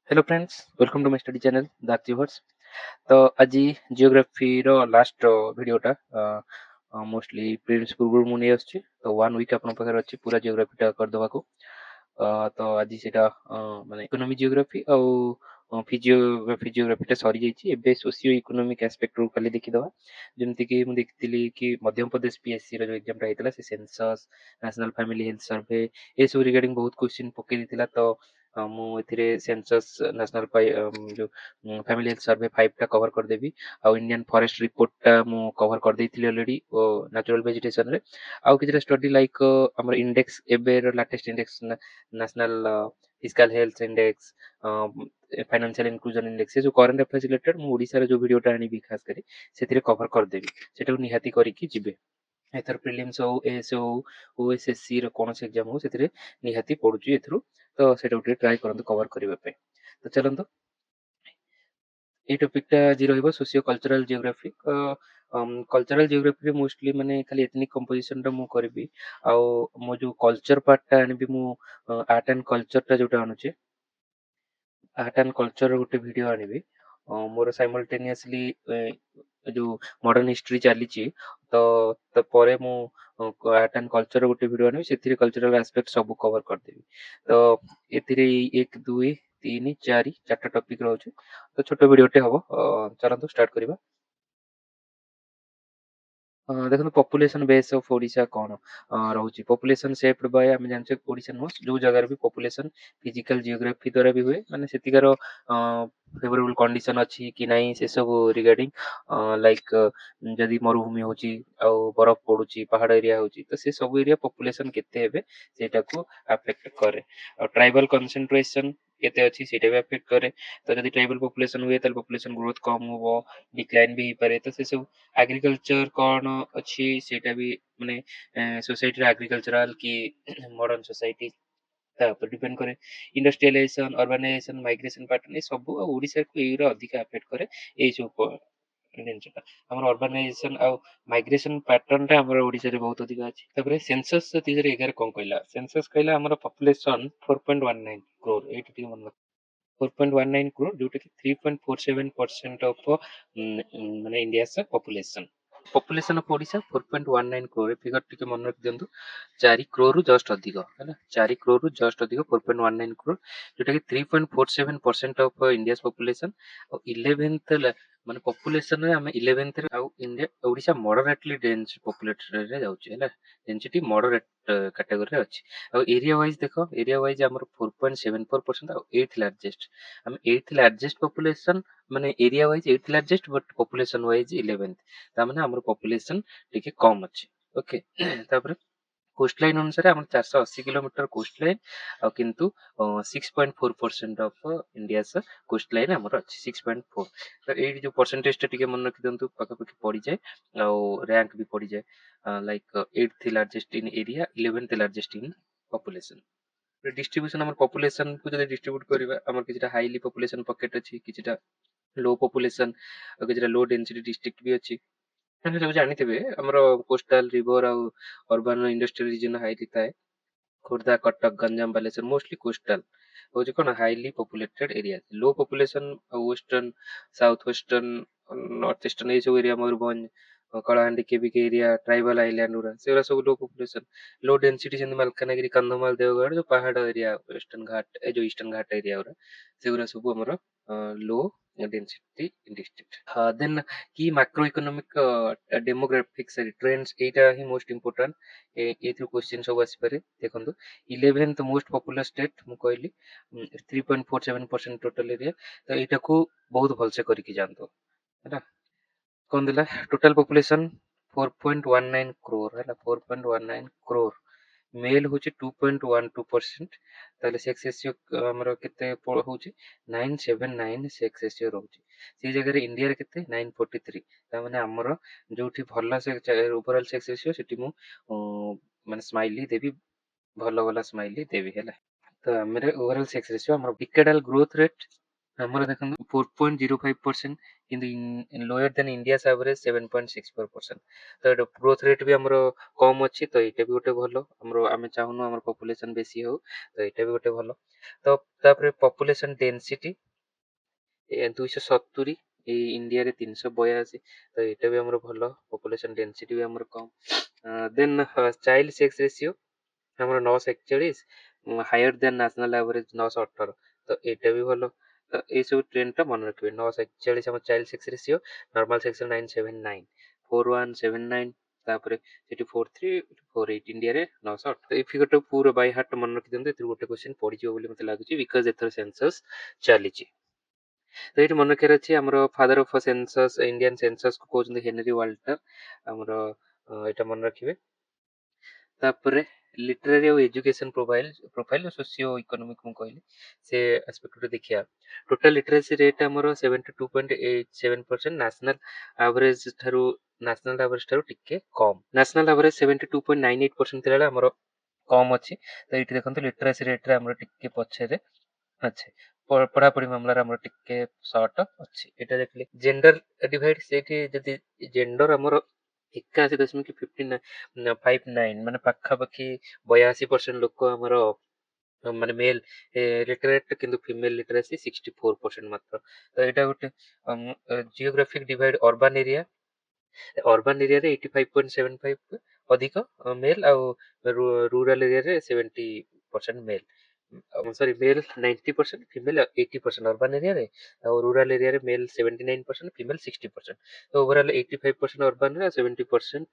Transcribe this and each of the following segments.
Hello friends, welcome to my study channel the achievers. तो आज geography रो last वीडियोटा मोस्टली प्रिलिम्स पूर्व मु नहीं आछी तो 1 वीक आपन पाखर अछि पूरा जियोग्राफीटा कर दवा को। तो आज सेटा माने इकोनॉमी जियोग्राफी और फिजियोग्राफीटा सरी जाइछि। एबे सोशियो इकोनॉमिक एस्पेक्ट रो खाली देखि दवा। जेमति कि मु देखतिली कि मध्य प्रदेश पीएससी रो जो एग्जाम रहितला से census national family health survey ए सब रिगार्डिंग बहुत क्वेश्चन पके दितिला। तो ମୁଁ ଏଥିରେ ସେନ୍ସସ୍ ନ୍ୟାସନାଲ ଯୋଉ ଫ୍ୟାମିଲି ହେଲ୍ଥ ସର୍ଭେ 5ଟା କଭର କରିଦେବି। ଆଉ ଇଣ୍ଡିଆନ୍ ଫରେଷ୍ଟ ରିପୋର୍ଟଟା ମୁଁ କଭର କରିଦେଇଥିଲି ଅଲରେଡି ଓ ନ୍ୟାଚୁରାଲ ଭେଜିଟେସନରେ। ଆଉ କିଛିଟା ଷ୍ଟଡି ଲାଇକ୍ ଆମର ଇଣ୍ଡେକ୍ସ ଏବେର latest index national physical health index, financial inclusion index, ଏ ଯୋଉ କରେଣ୍ଟ ଆଫେୟାର୍ସ ରିଲେଟେଡ ମୁଁ ଓଡ଼ିଶାର ଯୋଉ ଭିଡ଼ିଓଟା ଆଣିବି ଖାସ କରି ସେଥିରେ କଭର କରିଦେବି। ସେଟାକୁ ନିହାତି କରିକି ଯିବେ। ଏଥର ପ୍ରିଲିମ୍ସ ହଉ ଏଏସ୍ ହଉ ଓଏସଏସସି ର କୌଣସି ଏକ୍ଜାମ ହଉ ସେଥିରେ ନିହାତି ପଡୁଛି ଏଥିରୁ। ତ ସେଇଟାକୁ ଟିକେ ଟ୍ରାଏ କରନ୍ତୁ କଭର କରିବା ପାଇଁ। ତ ଚାଲନ୍ତୁ এই ଟପିକଟା ଆଜି ରହିବ ସୋସିଓ କଲଚରାଲ ଜିଓଗ୍ରାଫି। କଲଚରାଲ ଜିଓଗ୍ରାଫିରେ ମୋଷ୍ଟଲି ମାନେ ଖାଲି ଏଥନିକ କମ୍ପୋଜିସନଟା ମୁଁ କରିବି। ଆଉ ମୋ ଯୋଉ କଲଚର ପାର୍ଟଟା ଆଣିବି ମୁଁ ଆର୍ଟ ଆଣ୍ଡ କଲଚରଟା ଯୋଉଟା ଆଣୁଛି ଆର୍ଟ ଆଣ୍ଡ କଲଚର ଗୋଟେ ଭିଡ଼ିଓ ଆଣିବି। ମୋର ସାଇମଲଟେନିୟସଲି ଯୋଉ ମଡର୍ନ ହିଷ୍ଟ୍ରି ଚାଲିଛି ତ ପରେ ମୁଁ ଆର୍ଟ ଆଣ୍ଡ କଲଚର ଗୋଟେ ଭିଡ଼ିଓ ଆଣିବି, ସେଥିରେ କଲଚରାଲ ଆସ୍ପେକ୍ଟ ସବୁ କଭର କରିଦେବି। ତ ଏଥିରେ 1 2 3 4 ଚାରିଟା ଟପିକ ରହୁଛି। ତ ଛୋଟ ଭିଡ଼ିଓଟେ ହବ। ଚାଲନ୍ତୁ ଷ୍ଟାର୍ଟ କରିବା। ଦେଖନ୍ତୁ ପପୁଲେସନ ବେସ୍ ଅଫ ଓଡ଼ିଶା କ'ଣ ରହୁଛି। ପପୁଲେସନ ସେପ୍ଡ ବାଇ ଆମେ ଜାଣିଛେ ଓଡ଼ିଶା ନୁହଁ ଯୋଉ ଜାଗାରେ ବି ପପୁଲେସନ ଫିଜିକାଲ ଜିଓଗ୍ରାଫି ଦ୍ୱାରା ବି ହୁଏ, ମାନେ ସେତିକାର ଫେଭରେବଲ କଣ୍ଡିସନ ଅଛି କି ନାହିଁ ସେସବୁ ରିଗାର୍ଡିଂ ଲାଇକ୍ ଯଦି ମରୁଭୂମି ହଉଛି ଆଉ ବରଫ ପଡୁଛି, ପାହାଡ଼ ଏରିଆ ହଉଛି, ତ ସେ ସବୁ ଏରିଆ ପପୁଲେସନ କେତେ ହେବେ ସେଇଟାକୁ ଆଫେକ୍ଟ କରେ। ଆଉ ଟ୍ରାଇବାଲ କନସେନ୍ଟ୍ରେସନ କେତେ ଅଛି ସେଇଟା ବି ଆଫେକ୍ଟ କରେ। ତ ଯଦି ଟ୍ରାଇବାଲ ପପୁଲେସନ ହୁଏ ତାହେଲେ ପପୁଲେସନ ଗ୍ରୋଥ କମ ହବ, ଡିକ୍ଲାଇନ ବି ହେଇପାରେ। ତ ସେ ସବୁ एग्रीकल्चर कौन अच्छी सेटा भी माने सोसाइटी एग्रीकल्चरल की मॉडर्न सोसाइटी ऊपर डिपेंड करे। इंडस्ट्रियलाइजेशन, अर्बानाइजेशन, माइग्रेशन पैटर्न ये सब ओडिसा को एरा अधिक अफेक्ट करे। ए सब जिनसटा हमर अर्बानाइजेशन आ माइग्रेशन पैटर्न टा हमर ओडिसा रे बहुत अधिक अछि। तबरे सेंसस 2011 कोन कहला, सेंसस कहला हमर पॉपुलेशन 4.19 करोड़। एटी टी मन 4.19 crore जोटा कि 3.47% ऑफ माने India population. Population of Odisha 4.19 crore figure टिके मन रख दियंतु। 4 करोड़ रु जस्ट अधिक है, 4 करोड़ रु जस्ट अधिक 4.19 करोड़ जोटा कि 3.47% ऑफ इंडिया पॉपुलेशन। और 11th माने पॉपुलेशन रे हमें 11th रे आउ India Odisha moderately dense populated रे जाउची हैला। डेंसिटी मॉडरेट कैटेगरी रे अछि। और एरिया वाइज देखो, एरिया वाइज हमर 4.74% और 8th लार्जेस्ट। हम 8th लार्जेस्ट पॉपुलेशन माने area wise 8th largest but population wise 11th। ता माने हमर पॉपुलेशन टिके कम अछि। ओके तापर कोस्ट लाइन अनुसार हम 480 किलोमीटर कोस्ट लाइन और किंतु 6.4% ऑफ इंडिया से कोस्ट लाइन हमर अछि 6.4। तो ए जो परसेंटेज टिके मन रखि दंतु पका पकी पड़ी जाए और रैंक भी पड़ी जाए like 8th largest in area, 11th largest in population. Distribution हमर पॉपुलेशन को जदि डिस्ट्रीब्यूट करबा हमर किछटा हाईली पॉपुलेशन पॉकेट अछि, किछटा लो पॉपुलेशन और किछटा लो डेंसिटी डिस्ट्रिक्ट भी अछि। ଆମେ ସବୁ ଜାଣିଥିବେ ଆମର କୋଷ୍ଟାଲ ରିଭର ଆଉ ଅର୍ବାନ ଇଣ୍ଡଷ୍ଟ୍ରିଆଲ ରିଜନ ହାଇଲି ଥାଏ। ଖୋର୍ଦ୍ଧା, କଟକ, ଗଞ୍ଜାମ, ବାଲେଶ୍ୱର ମୋଷ୍ଟଲି କୋଷ୍ଟାଲ ହଉଛି କ'ଣ ହାଇଲି ପପୁଲେଟେଡ ଏରିଆ। ଲୋ ପପୁଲେସନ ଆଉ western, south western, north eastern ଏଇ ସବୁ area, Mayurbhanj, Kalahandi, KBK area, tribal island ଗୁରା ସେଗୁରା ସବୁ लो पॉपुलेशन। लो डेंसिटी ଯେମିତି ମାଲକାନଗିରି, କନ୍ଧମାଳ, ଦେଓଗଡ଼ ଯୋଉ ପାହାଡ ଏରିଆ, ୱେଷ୍ଟର୍ଣ୍ଣ ଘାଟ ଏ ଯୋଉ ଇଷ୍ଟର୍ଣ୍ଣ ଘାଟ ଏରିଆ ଗୁରା ସେଗୁରା ସବୁ ଆମର लो डेंसिटी डिस्ट्रिक्ट। देन की मैक्रो इकोनॉमिक डेमोग्राफिक ट्रेंड्स एटा ही मोस्ट इंपोर्टेंट। एथु क्वेश्चन सब आसी पारे देखंतु। 11th मोस्ट पॉपुलर स्टेट मु कहली 3.47% टोटल एरिया। तो एटा को बहुत भल से करके जानतो हैना। कोन दिला टोटल पॉपुलेशन 4.19 करोड़ है, 4.19 करोड़। मेल होची 2.12%। ताले सेक्स रेशियो हमर केते होची 979 सेक्स रेशियो रहउची। से जगह रे इंडिया रे केते 943। ता माने हमर जोठी भल्ला से ओवरऑल सेक्स रेशियो सेठी मु माने स्माइली देवी, भल्ला भल्ला स्माइली देवी हैला। तो हमरे ओवरऑल सेक्स रेशियो हमर डिकेडल ग्रोथ रेट ଆମର ଦେଖନ୍ତୁ 4.05% କିନ୍ତୁ ଲୋୟର ଦେନ୍ ଇଣ୍ଡିଆସ୍ ଆଭରେଜ 7.64%। ତ ଏଇଟା ଗ୍ରୋଥ ରେଟ୍ ବି ଆମର କମ୍ ଅଛି, ତ ଏଇଟା ବି ଗୋଟେ ଭଲ। ଆମେ ଚାହୁଁନୁ ଆମର ପପୁଲେସନ ବେଶୀ ହଉ, ତ ଏଇଟା ବି ଗୋଟେ ଭଲ। ତ ତାପରେ ପପୁଲେସନ ଡେନ୍ସିଟି 270, ଏଇ ଇଣ୍ଡିଆରେ 382, ତ ଏଇଟା ବି ଆମର ଭଲ। ପପୁଲେସନ ଡେନ୍ସିଟି ବି ଆମର କମ୍। ଦେନ୍ ଚାଇଲ୍ଡ ସେକ୍ସ ରେସିଓ ଆମର 941, ହାୟର ଦେନ୍ ନ୍ୟାସନାଲ ଆଭରେଜ 918, ତ ଏଇଟା ବି ଭଲ। ତ ଏଇସବୁ ଟ୍ରେଣ୍ଡଟା ମନେ ରଖିବେ। 941 ଆମର child sex ratio, normal sex 979, 4179, ତାପରେ ସେଠି 43, 48, ଇଣ୍ଡିଆରେ 918। ଏଇ ଫିଗରଟା ପୁରା ବାଇ ହାର୍ଟ ମନେ ରଖିଦିଅନ୍ତୁ, ଏଥିରୁ ଗୋଟେ କ୍ୱେଶ୍ଚନ ପଡିଯିବ ବୋଲି ମତେ ଲାଗୁଛି, ବିକଜ ଏଥର ସେନ୍ସସ୍ ଚାଲିଛି। ତ ଏଇଠି ମନେ ରଖିବାର ଅଛି, ଆମର father of census, Indian census କୁ କହୁଛନ୍ତି ହେନରୀ ୱାଲ୍ଟର। ଆମର ଏଇଟା ମନେ ରଖିବେ। ତାପରେ ଲିଟରାରୀ ଆଉ ଏଜୁକେସନ ପ୍ରୋଫାଇଲ ସୋସିଓ ଇକୋନୋମିକ ମୁଁ କହିଲି, ସେ ଆସ୍ପେକ୍ଟରେ ଦେଖିବା। ଟୋଟାଲ ଲିଟରେସି ରେଟ୍ ଆମର 72.87%, ନ୍ୟାସନାଲ ଆଭରେଜ ଠାରୁ ଟିକେ କମ୍। ନ୍ୟାସନାଲ ଆଭରେଜ 72.98% ଥିଲାବେଳେ ଆମର କମ୍ ଅଛି। ତ ଏଇଠି ଦେଖନ୍ତୁ ଲିଟରେସି ରେଟ୍ରେ ଆମର ଟିକେ ପଛରେ ଅଛି, ପଢାପଢି ମାମଲାରେ ଆମର ଟିକେ ସର୍ଟ ଅଛି। ଏଇଟା ଦେଖିଲେ ଜେଣ୍ଡର ଡିଭାଇଡ, ସେଇଠି ଯଦି ଜେଣ୍ଡର ଆମର 81.59 ମାନେ ପାଖାପାଖି 82% ଲୋକ ଆମର ମାନେ ମେଲ୍ ଲିଟରେଟ୍, କିନ୍ତୁ ଫିମେଲ ଲିଟରେସି 64% ମାତ୍ର। ତ ଏଇଟା ଗୋଟେ ଜିଓଗ୍ରାଫିକ ଡିଭାଇଡ। ଅର୍ବାନ ଏରିଆରେ 85.75 ଅଧିକ ମେଲ୍, ଆଉ ରୁରାଲ ଏରିଆରେ 70% ମେଲ୍। ସରି, ମେଲ୍ 90%, ଫିମେଲ 80% ଅର୍ବାନ ଏରିଆରେ, ଆଉ ରୁରାଲ ଏରିଆରେ ମେଲ୍ 79%, ଫିମେଲ 60%। ତ ଓଭରଅଲ୍ 85% ଅର୍ବାନରେ ଆଉ 70%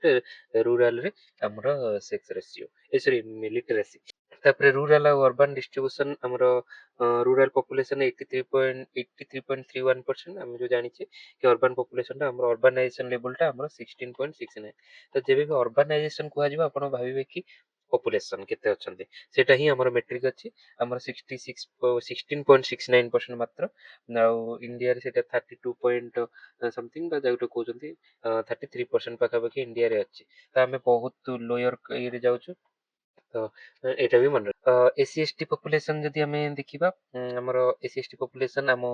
ରୁରାଲରେ ଆମର ସେକ୍ସ ରେସିଓ, ସରି ଲିଟରେସି। ତାପରେ ରୁରାଲ ଆଉ ଅର୍ବାନ ଡିଷ୍ଟ୍ରିବ୍ୟୁସନ ଆମର ରୁରାଲ ପପୁଲେସନ 83.31%, ଆମେ ଯୋଉ ଜାଣିଛେ କି ଅର୍ବାନ ପପୁଲେସନଟା ଆମର ଅର୍ବାନାଇଜେସନ ଲେଭେଲଟା ଆମର 16.69। ତ ଯେବେ ବି ଅର୍ବାନାଇଜେସନ କୁହାଯିବ ଆପଣ ଭାବିବେ କି ପପୁଲେସନ କେତେ ଅଛନ୍ତି, ସେଇଟା ହିଁ ଆମର ମେଟ୍ରିକ ଅଛି। ଆମର 16.69% ମାତ୍ର, ଆଉ ଇଣ୍ଡିଆରେ ସେଇଟା 32 ସମଥିଙ୍ଗ ବା ଯୋଉଟା କହୁଛନ୍ତି 33% ପାଖାପାଖି ଇଣ୍ଡିଆରେ ଅଛି। ତ ଆମେ ବହୁତ ଲୋୟର ଇଏରେ ଯାଉଛୁ। ତ ଏଇଟା ବି ମନେ ଏସି ଏସ୍ ଟି ପପୁଲେସନ ଯଦି ଆମେ ଦେଖିବା, ଆମର ଏସି ଏସ୍ ଟି ପପୁଲେସନ ଆମ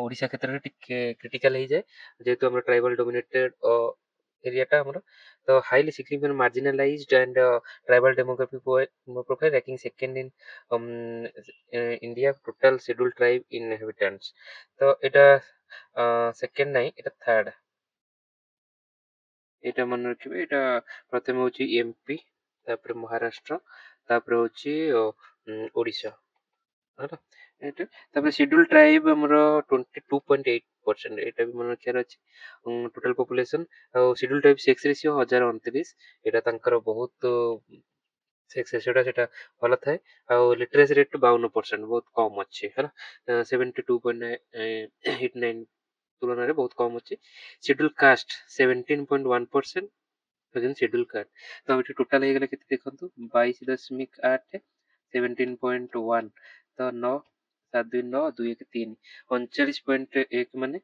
ଓଡ଼ିଶା କ୍ଷେତ୍ରରେ ଟିକେ କ୍ରିଟିକାଲ ହେଇଯାଏ, ଯେହେତୁ ଆମର ଟ୍ରାଇବାଲ ଡୋମିନେଟେଡ ଏରିଆଟା ଆମର। ତ highly significant marginalized and tribal demographic profile ranking second in India total scheduled tribe inhabitants। ତ ଏଇଟା ସେକେଣ୍ଡ ନାହିଁ, ଏଇଟା ଥାର୍ଡ। ଏଇଟା ମନେ ରଖିବେ। ଏଇଟା ପ୍ରଥମେ ହଉଛି ଏମପି, ତାପରେ ମହାରାଷ୍ଟ୍ର, ତାପରେ ହଉଛି ଓଡ଼ିଶା ହେଲା। ଏଇଟା ତାପରେ ସିଡ୍ୟୁଲ ଟ୍ରାଇବ ଆମର 22.8%, ଏଇଟା ବି ମନେ ରଖିବାର ଅଛି। ଟୋଟାଲ ପପୁଲେସନ ଆଉ ସିଡ୍ୟୁଲ ଟ୍ରାଇବ ସେକ୍ସ ରେସିଓ 1029, ଏଇଟା ତାଙ୍କର ବହୁତ ସେକ୍ସ ରେସିଓଟା ସେଟା ଭଲ ଥାଏ। ଆଉ ଲିଟରେସି ରେଟ୍ 52%, ବହୁତ କମ୍ ଅଛି ହେଲା। 72.89 ତୁଳନାରେ ବହୁତ କମ୍ ଅଛି। Schedule caste 17.1%, schedule caste. ତ ଏଠି ଟୋଟାଲ ହେଇଗଲା କେତେ ଦେଖନ୍ତୁ, 22.8, 17.1, ତ 9, 7, 2, 9, 2, 1, 3, 39.1 ମାନେ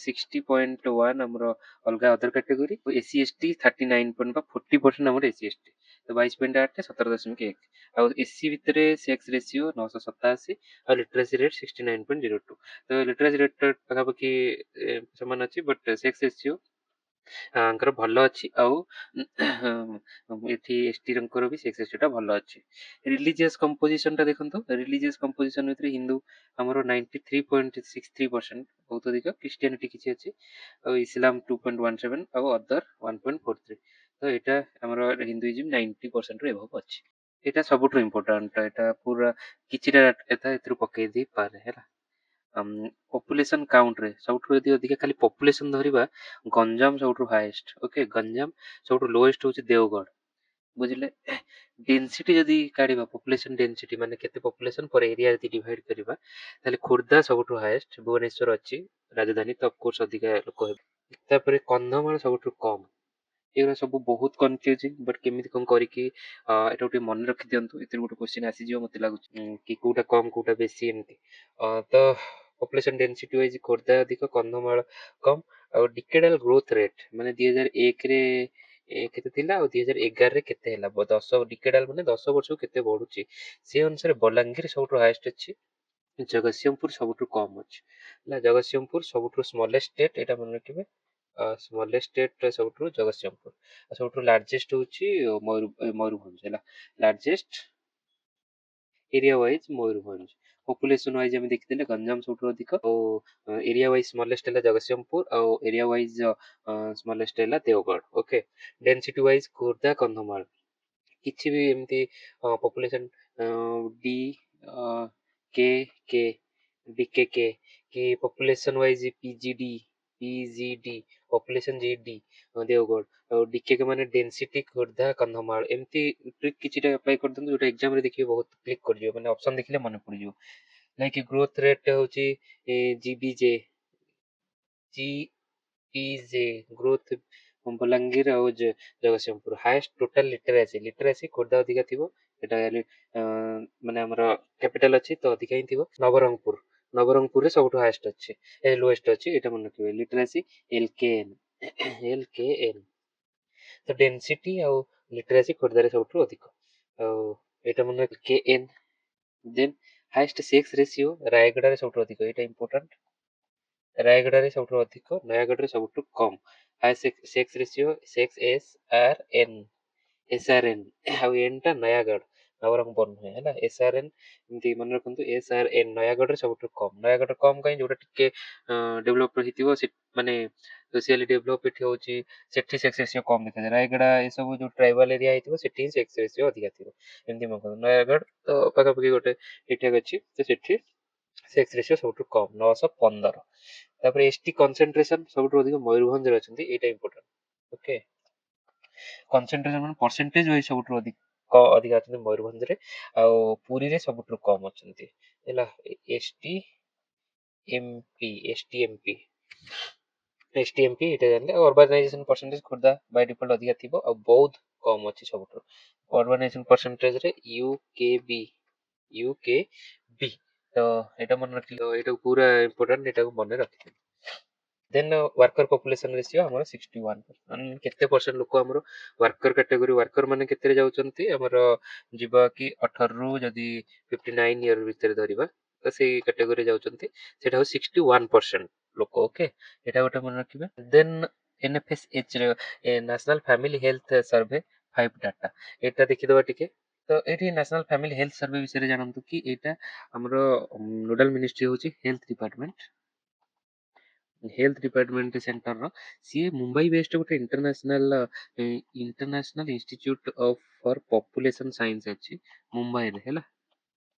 60.1 ଆମର ଅଲଗା other category. SC S T 39.40% ଆମର ଏସି ଏସ୍ ଟି। ତ 22.8, 17.1। ଆଉ ଏସି ଭିତରେ ସେକ୍ସ ରେସିଓ 987, ଆଉ ଲିଟରେସି ରେଟ୍ 69.02। ତ ଲିଟରେସି ରେଟ୍ ପାଖାପାଖି ସମାନ ଅଛି, ବଟ୍ ସେକ୍ସ ରେସିଓ ଙ୍କର ଭଲ ଅଛି। ଆଉ ଏଠି ଏସଟି ଙ୍କର ବି ସେକ୍ସ ରେସିଓ ଟା ଭଲ ଅଛି। ରିଲିଜିୟସ୍ କମ୍ପୋଜିସନ ଟା ଦେଖନ୍ତୁ, ରିଲିଜିୟସ୍ କମ୍ପୋଜିସନ ଭିତରେ ହିନ୍ଦୁ ଆମର 93.63%, ବହୁତ ଅଧିକ। ଖ୍ରୀଷ୍ଟିଆନିଟି କିଛି ଅଛି, ଆଉ ଇସଲାମ 2.17, ଆଉ ଅଦର 1.43। ତ ଏଇଟା ଆମର ହିନ୍ଦୁଇଜିମ୍ 90% ରୁ ଏଭବ ଅଛି। ଏଇଟା ସବୁଠୁ ଇମ୍ପୋର୍ଟାଣ୍ଟ, ଏଇଟା ପୁରା କିଛିଟା ଏଥିରୁ ପକେଇ ଦେଇପାରେ ହେଲା। ପପୁଲେସନ କାଉଣ୍ଟରେ ସବୁଠୁ ଯଦି ଅଧିକା ଖାଲି ପପୁଲେସନ ଧରିବା, ଗଞ୍ଜାମ ସବୁଠୁ ହାଏଷ୍ଟ। ଓକେ, ଗଞ୍ଜାମ ସବୁଠୁ ଲୋଏଷ୍ଟ ହଉଛି ଦେଓଗଡ଼, ବୁଝିଲେ। ଡେନ୍ସିଟି ଯଦି କାଢିବା, ପପୁଲେସନ ଡେନ୍ସିଟି ମାନେ କେତେ ପପୁଲେସନ ପର ଏରିଆ ଯଦି ଡିଭାଇଡ କରିବା, ତାହେଲେ ଖୋର୍ଦ୍ଧା ସବୁଠୁ ହାଏଷ୍ଟ, ଭୁବନେଶ୍ୱର ଅଛି ରାଜଧାନୀ, ତ ଅଫକୋର୍ସ ଅଧିକା ଲୋକ ହେବେ। ତାପରେ କନ୍ଧମାଳ ସବୁଠୁ କମ। ଏଗୁରା ସବୁ ବହୁତ କନଫ୍ୟୁଜିଂ, ବଟ୍ କେମିତି କଣ କରିକି ଏଟା ଗୋଟେ ମନେ ରଖି ଦିଅନ୍ତୁ। ଏଥିରୁ ଗୋଟେ କ୍ୱେଶ୍ଚିନ୍ ଆସିଯିବ ମତେ ଲାଗୁଛି, କି କୋଉଟା କମ କୋଉଟା ବେଶୀ ଏମିତି। ତ ପପୁଲେସନ ଡେନ୍ସିଟି ୱାଇଜ ଖୋର୍ଦ୍ଧା ଅଧିକ, କନ୍ଧମାଳ କମ। ଆଉ ଡିକେଡାଲ ଗ୍ରୋଥ ରେଟ୍ ମାନେ 2001ରେ କେତେ ଥିଲା, ଆଉ 2011ରେ କେତେ ହେଲା, 10 ଡିକେଡାଲ ମାନେ 10 ବର୍ଷକୁ କେତେ ବଢୁଛି, ସେ ଅନୁସାରେ ବଲାଙ୍ଗୀର ସବୁଠୁ ହାଏଷ୍ଟ ଅଛି। ଜଗତସିଂହପୁର ସବୁଠୁ କମ୍ ଅଛି ହେଲା। ଜଗତସିଂହପୁର ସବୁଠୁ ସ୍ମଲେଷ୍ଟ ଷ୍ଟେଟ୍, ଏଇଟା ମନେ ରଖିବେ। ସ୍ମଲେଷ୍ଟ ଷ୍ଟେଟ୍ ସବୁଠୁ ଜଗତସିଂହପୁର। ଆଉ ସବୁଠୁ ଲାର୍ଜେଷ୍ଟ ହଉଛି ମୟୂରଭଞ୍ଜ ହେଲା। Largest area wise Mayurbhanj. Population wise ଆମେ ଦେଖିଥିଲେ ଗଞ୍ଜାମ ସବୁଠୁ ଅଧିକ, ଆଉ ଏରିଆ ୱାଇଜ୍ ସ୍ମଲେଷ୍ଟ ହେଲା ଜଗତସିଂହପୁର, ଆଉ ଏରିଆ ୱାଇଜ୍ ସ୍ମଲେଷ୍ଟ ହେଲା Deogarh. Okay. Density wise Khordha, Kandhamal. କିଛି ବି ଏମିତି population D K K DKK କି population wise PGD population GD Deogarh, ଆଉ ଡିକେକେ ମାନେ ଡେନ୍ସିଟି ଖୋର୍ଦ୍ଧା, କନ୍ଧମାଳ। ଏମିତି ଟ୍ରିକ୍ କିଛିଟା ଆପ୍ଲାଏ କରିଦିଅନ୍ତୁ ଯୋଉଟା ଏକ୍ଜାମରେ ଦେଖିବେ ବହୁତ କ୍ଲିକ୍ କରିଯିବ, ମାନେ ଅପସନ୍ ଦେଖିଲେ ମନେ ପଡ଼ିଯିବ। ଲାଇକ୍ ଗ୍ରୋଥ ରେଟ୍ ହଉଛି ଜିବିଜେ ଜିପିଜେ ଗ୍ରୋଥ ବଲାଙ୍ଗୀର ଆଉ Jagatsinghpur. Highest total literacy Khordha ଅଧିକା ଥିବ, ଏଟା ମାନେ ଆମର କ୍ୟାପିଟାଲ ଅଛି ତ ଅଧିକା ହିଁ ଥିବ। ନବରଙ୍ଗପୁରରେ ସବୁଠୁ ହାଏଷ୍ଟ ଅଛି, ଲୋଏଷ୍ଟ ଅଛି, ଏଇଟା ମନେ ରଖିବେ। Literacy L K N. ତ ଡେନ୍ସିଟି ଆଉ ଲିଟରାସି ଖୋର୍ଦ୍ଧାରେ ସବୁଠୁ ଅଧିକ, ଆଉ ଏଇଟା ମନେ କେ ଏନ୍। ଦେନ୍ ହାଏଷ୍ଟ ସେକ୍ସ ରେସିଓ ରାୟଗଡ଼ାରେ ସବୁଠୁ ଅଧିକ, ଏଇଟା ଇମ୍ପୋର୍ଟାଣ୍ଟ। ରାୟଗଡ଼ାରେ ସବୁଠୁ ଅଧିକ, ନୟାଗଡ଼ରେ ସବୁଠୁ କମ୍। ହାଏଷ୍ଟ ସେକ୍ସ ରେସିଓ ଏସ୍ଆର୍ଏନ୍, ଆଉ ଏନ୍ ଟା ନୟାଗଡ଼, ନବରଙ୍ଗପୁର ନୁହେଁ ହେଲା। ଏସ୍ଆର୍ଏନ୍ ଏମିତି ମନେ ରଖନ୍ତୁ। ଏସ୍ଆର୍ଏନ୍ ନୟାଗଡ଼ରେ ସବୁଠୁ କମ୍। ନୟାଗଡ଼ରେ କମ୍ କାହିଁ, ଯୋଉଟା ଟିକେ ଡେଭଲପ ହେଇଥିବ, ମାନେ ସୋସିଆଲି ଡେଭଲପ ଏଠି ହଉଛି, ସେଠି ସେକ୍ସ ରେସିଓ କମ୍ ଦେଖାଯାଏ। ରାୟଗଡ଼ା ଏସବୁ ଯୋଉ ଟ୍ରାଇବାଲ ଏରିଆ ହେଇଥିବ ସେଠି ହିଁ ସେକ୍ସ ରେସିଓ ଅଧିକା ଥିବ। ଏମିତି ମନେ କରନ୍ତୁ। ନୟାଗଡ଼ ତ ପାଖାପାଖି ଗୋଟେ ଠିକଠାକ ଅଛି, ତ ସେଠି ସେକ୍ସ ରେସିଓ ସବୁଠୁ କମ୍ 915। ତାପରେ ଏସଟି କନସେନ୍ଟ୍ରେସନ ସବୁଠୁ ଅଧିକ ମୟୂରଭଞ୍ଜରେ ଅଛନ୍ତି, ଏଇଟା ଇମ୍ପୋର୍ଟାଣ୍ଟ। ଓକେ। କନସେନ୍ଟ୍ରେସନ ମାନେ ପରସେଣ୍ଟେଜ ୱାଇଜ ସବୁଠୁ ଅଧିକା ଅଛନ୍ତି ମୟୂରଭଞ୍ଜରେ, ଆଉ ପୁରୀରେ ସବୁଠୁ କମ୍ ଅଛନ୍ତି ହେଲା। ଏସଟିଏମପି ଏଇଟା ଜାଣିଲେ। ଆଉ ଅର୍ବାନାଇଜେସନ ପରସେଣ୍ଟେଜ ଖୋର୍ଦ୍ଧା ବାଇ ଡିଫଲ୍ଟ ଅଧିକା ଥିବ, ଆଉ ବୌଦ୍ଧ କମ୍ ଅଛି ସବୁଠୁ ଅର୍ବାନାଇଜେସନ ପରସେଣ୍ଟେଜରେ। ୟୁକେବି ତ ଏଇଟା ମନେ ରଖିଲେ, ଏଇଟାକୁ ପୁରା ଇମ୍ପୋର୍ଟାଣ୍ଟ, ଏଇଟାକୁ ମନେ ରଖିଥିବେ। ଦେନ୍ ୱାର୍କର ପପୁଲେସନ ରେସିଓ ଆମର 61, ମାନେ କେତେ ପରସେଣ୍ଟ ଲୋକ ଆମର ୱାର୍କର କାଟାଗୋରୀ। ୱାର୍କର ମାନେ କେତେରେ ଯାଉଛନ୍ତି, ଆମର ଯିବା କି 18ରୁ ଯଦି 59 ଇୟର ଭିତରେ ଧରିବା, ତ ସେଇ କାଟାଗୋରୀରେ ଯାଉଛନ୍ତି, ସେଇଟା ହଉଛି 61% ଲୋକ। ଓକେ, ଏଇଟା ଗୋଟେ ମନେ ରଖିବେ। ଦେନ୍ ଏନ୍ଏଫଏସଏଚ ରେ national family health survey 5 data, ଏଇଟା ଦେଖିଦବା ଟିକେ। ତ ଏଇଠି ନ୍ୟାସନାଲ ଫ୍ୟାମିଲି ହେଲ୍ଥ ସର୍ଭେ ବିଷୟରେ ଜାଣନ୍ତୁ କି ଏଇଟା ଆମର ନୋଡାଲ ମିନିଷ୍ଟ୍ରି ହଉଛି ହେଲ୍ଥ ଡିପାର୍ଟମେଣ୍ଟ। ହେଲ୍ଥ ଡିପାର୍ଟମେଣ୍ଟ ସେଣ୍ଟରର, ସିଏ ମୁମ୍ବାଇ ବେସ୍ଡ ଗୋଟେ international institute for population science ଅଛି ମୁମ୍ବାଇରେ ହେଲା।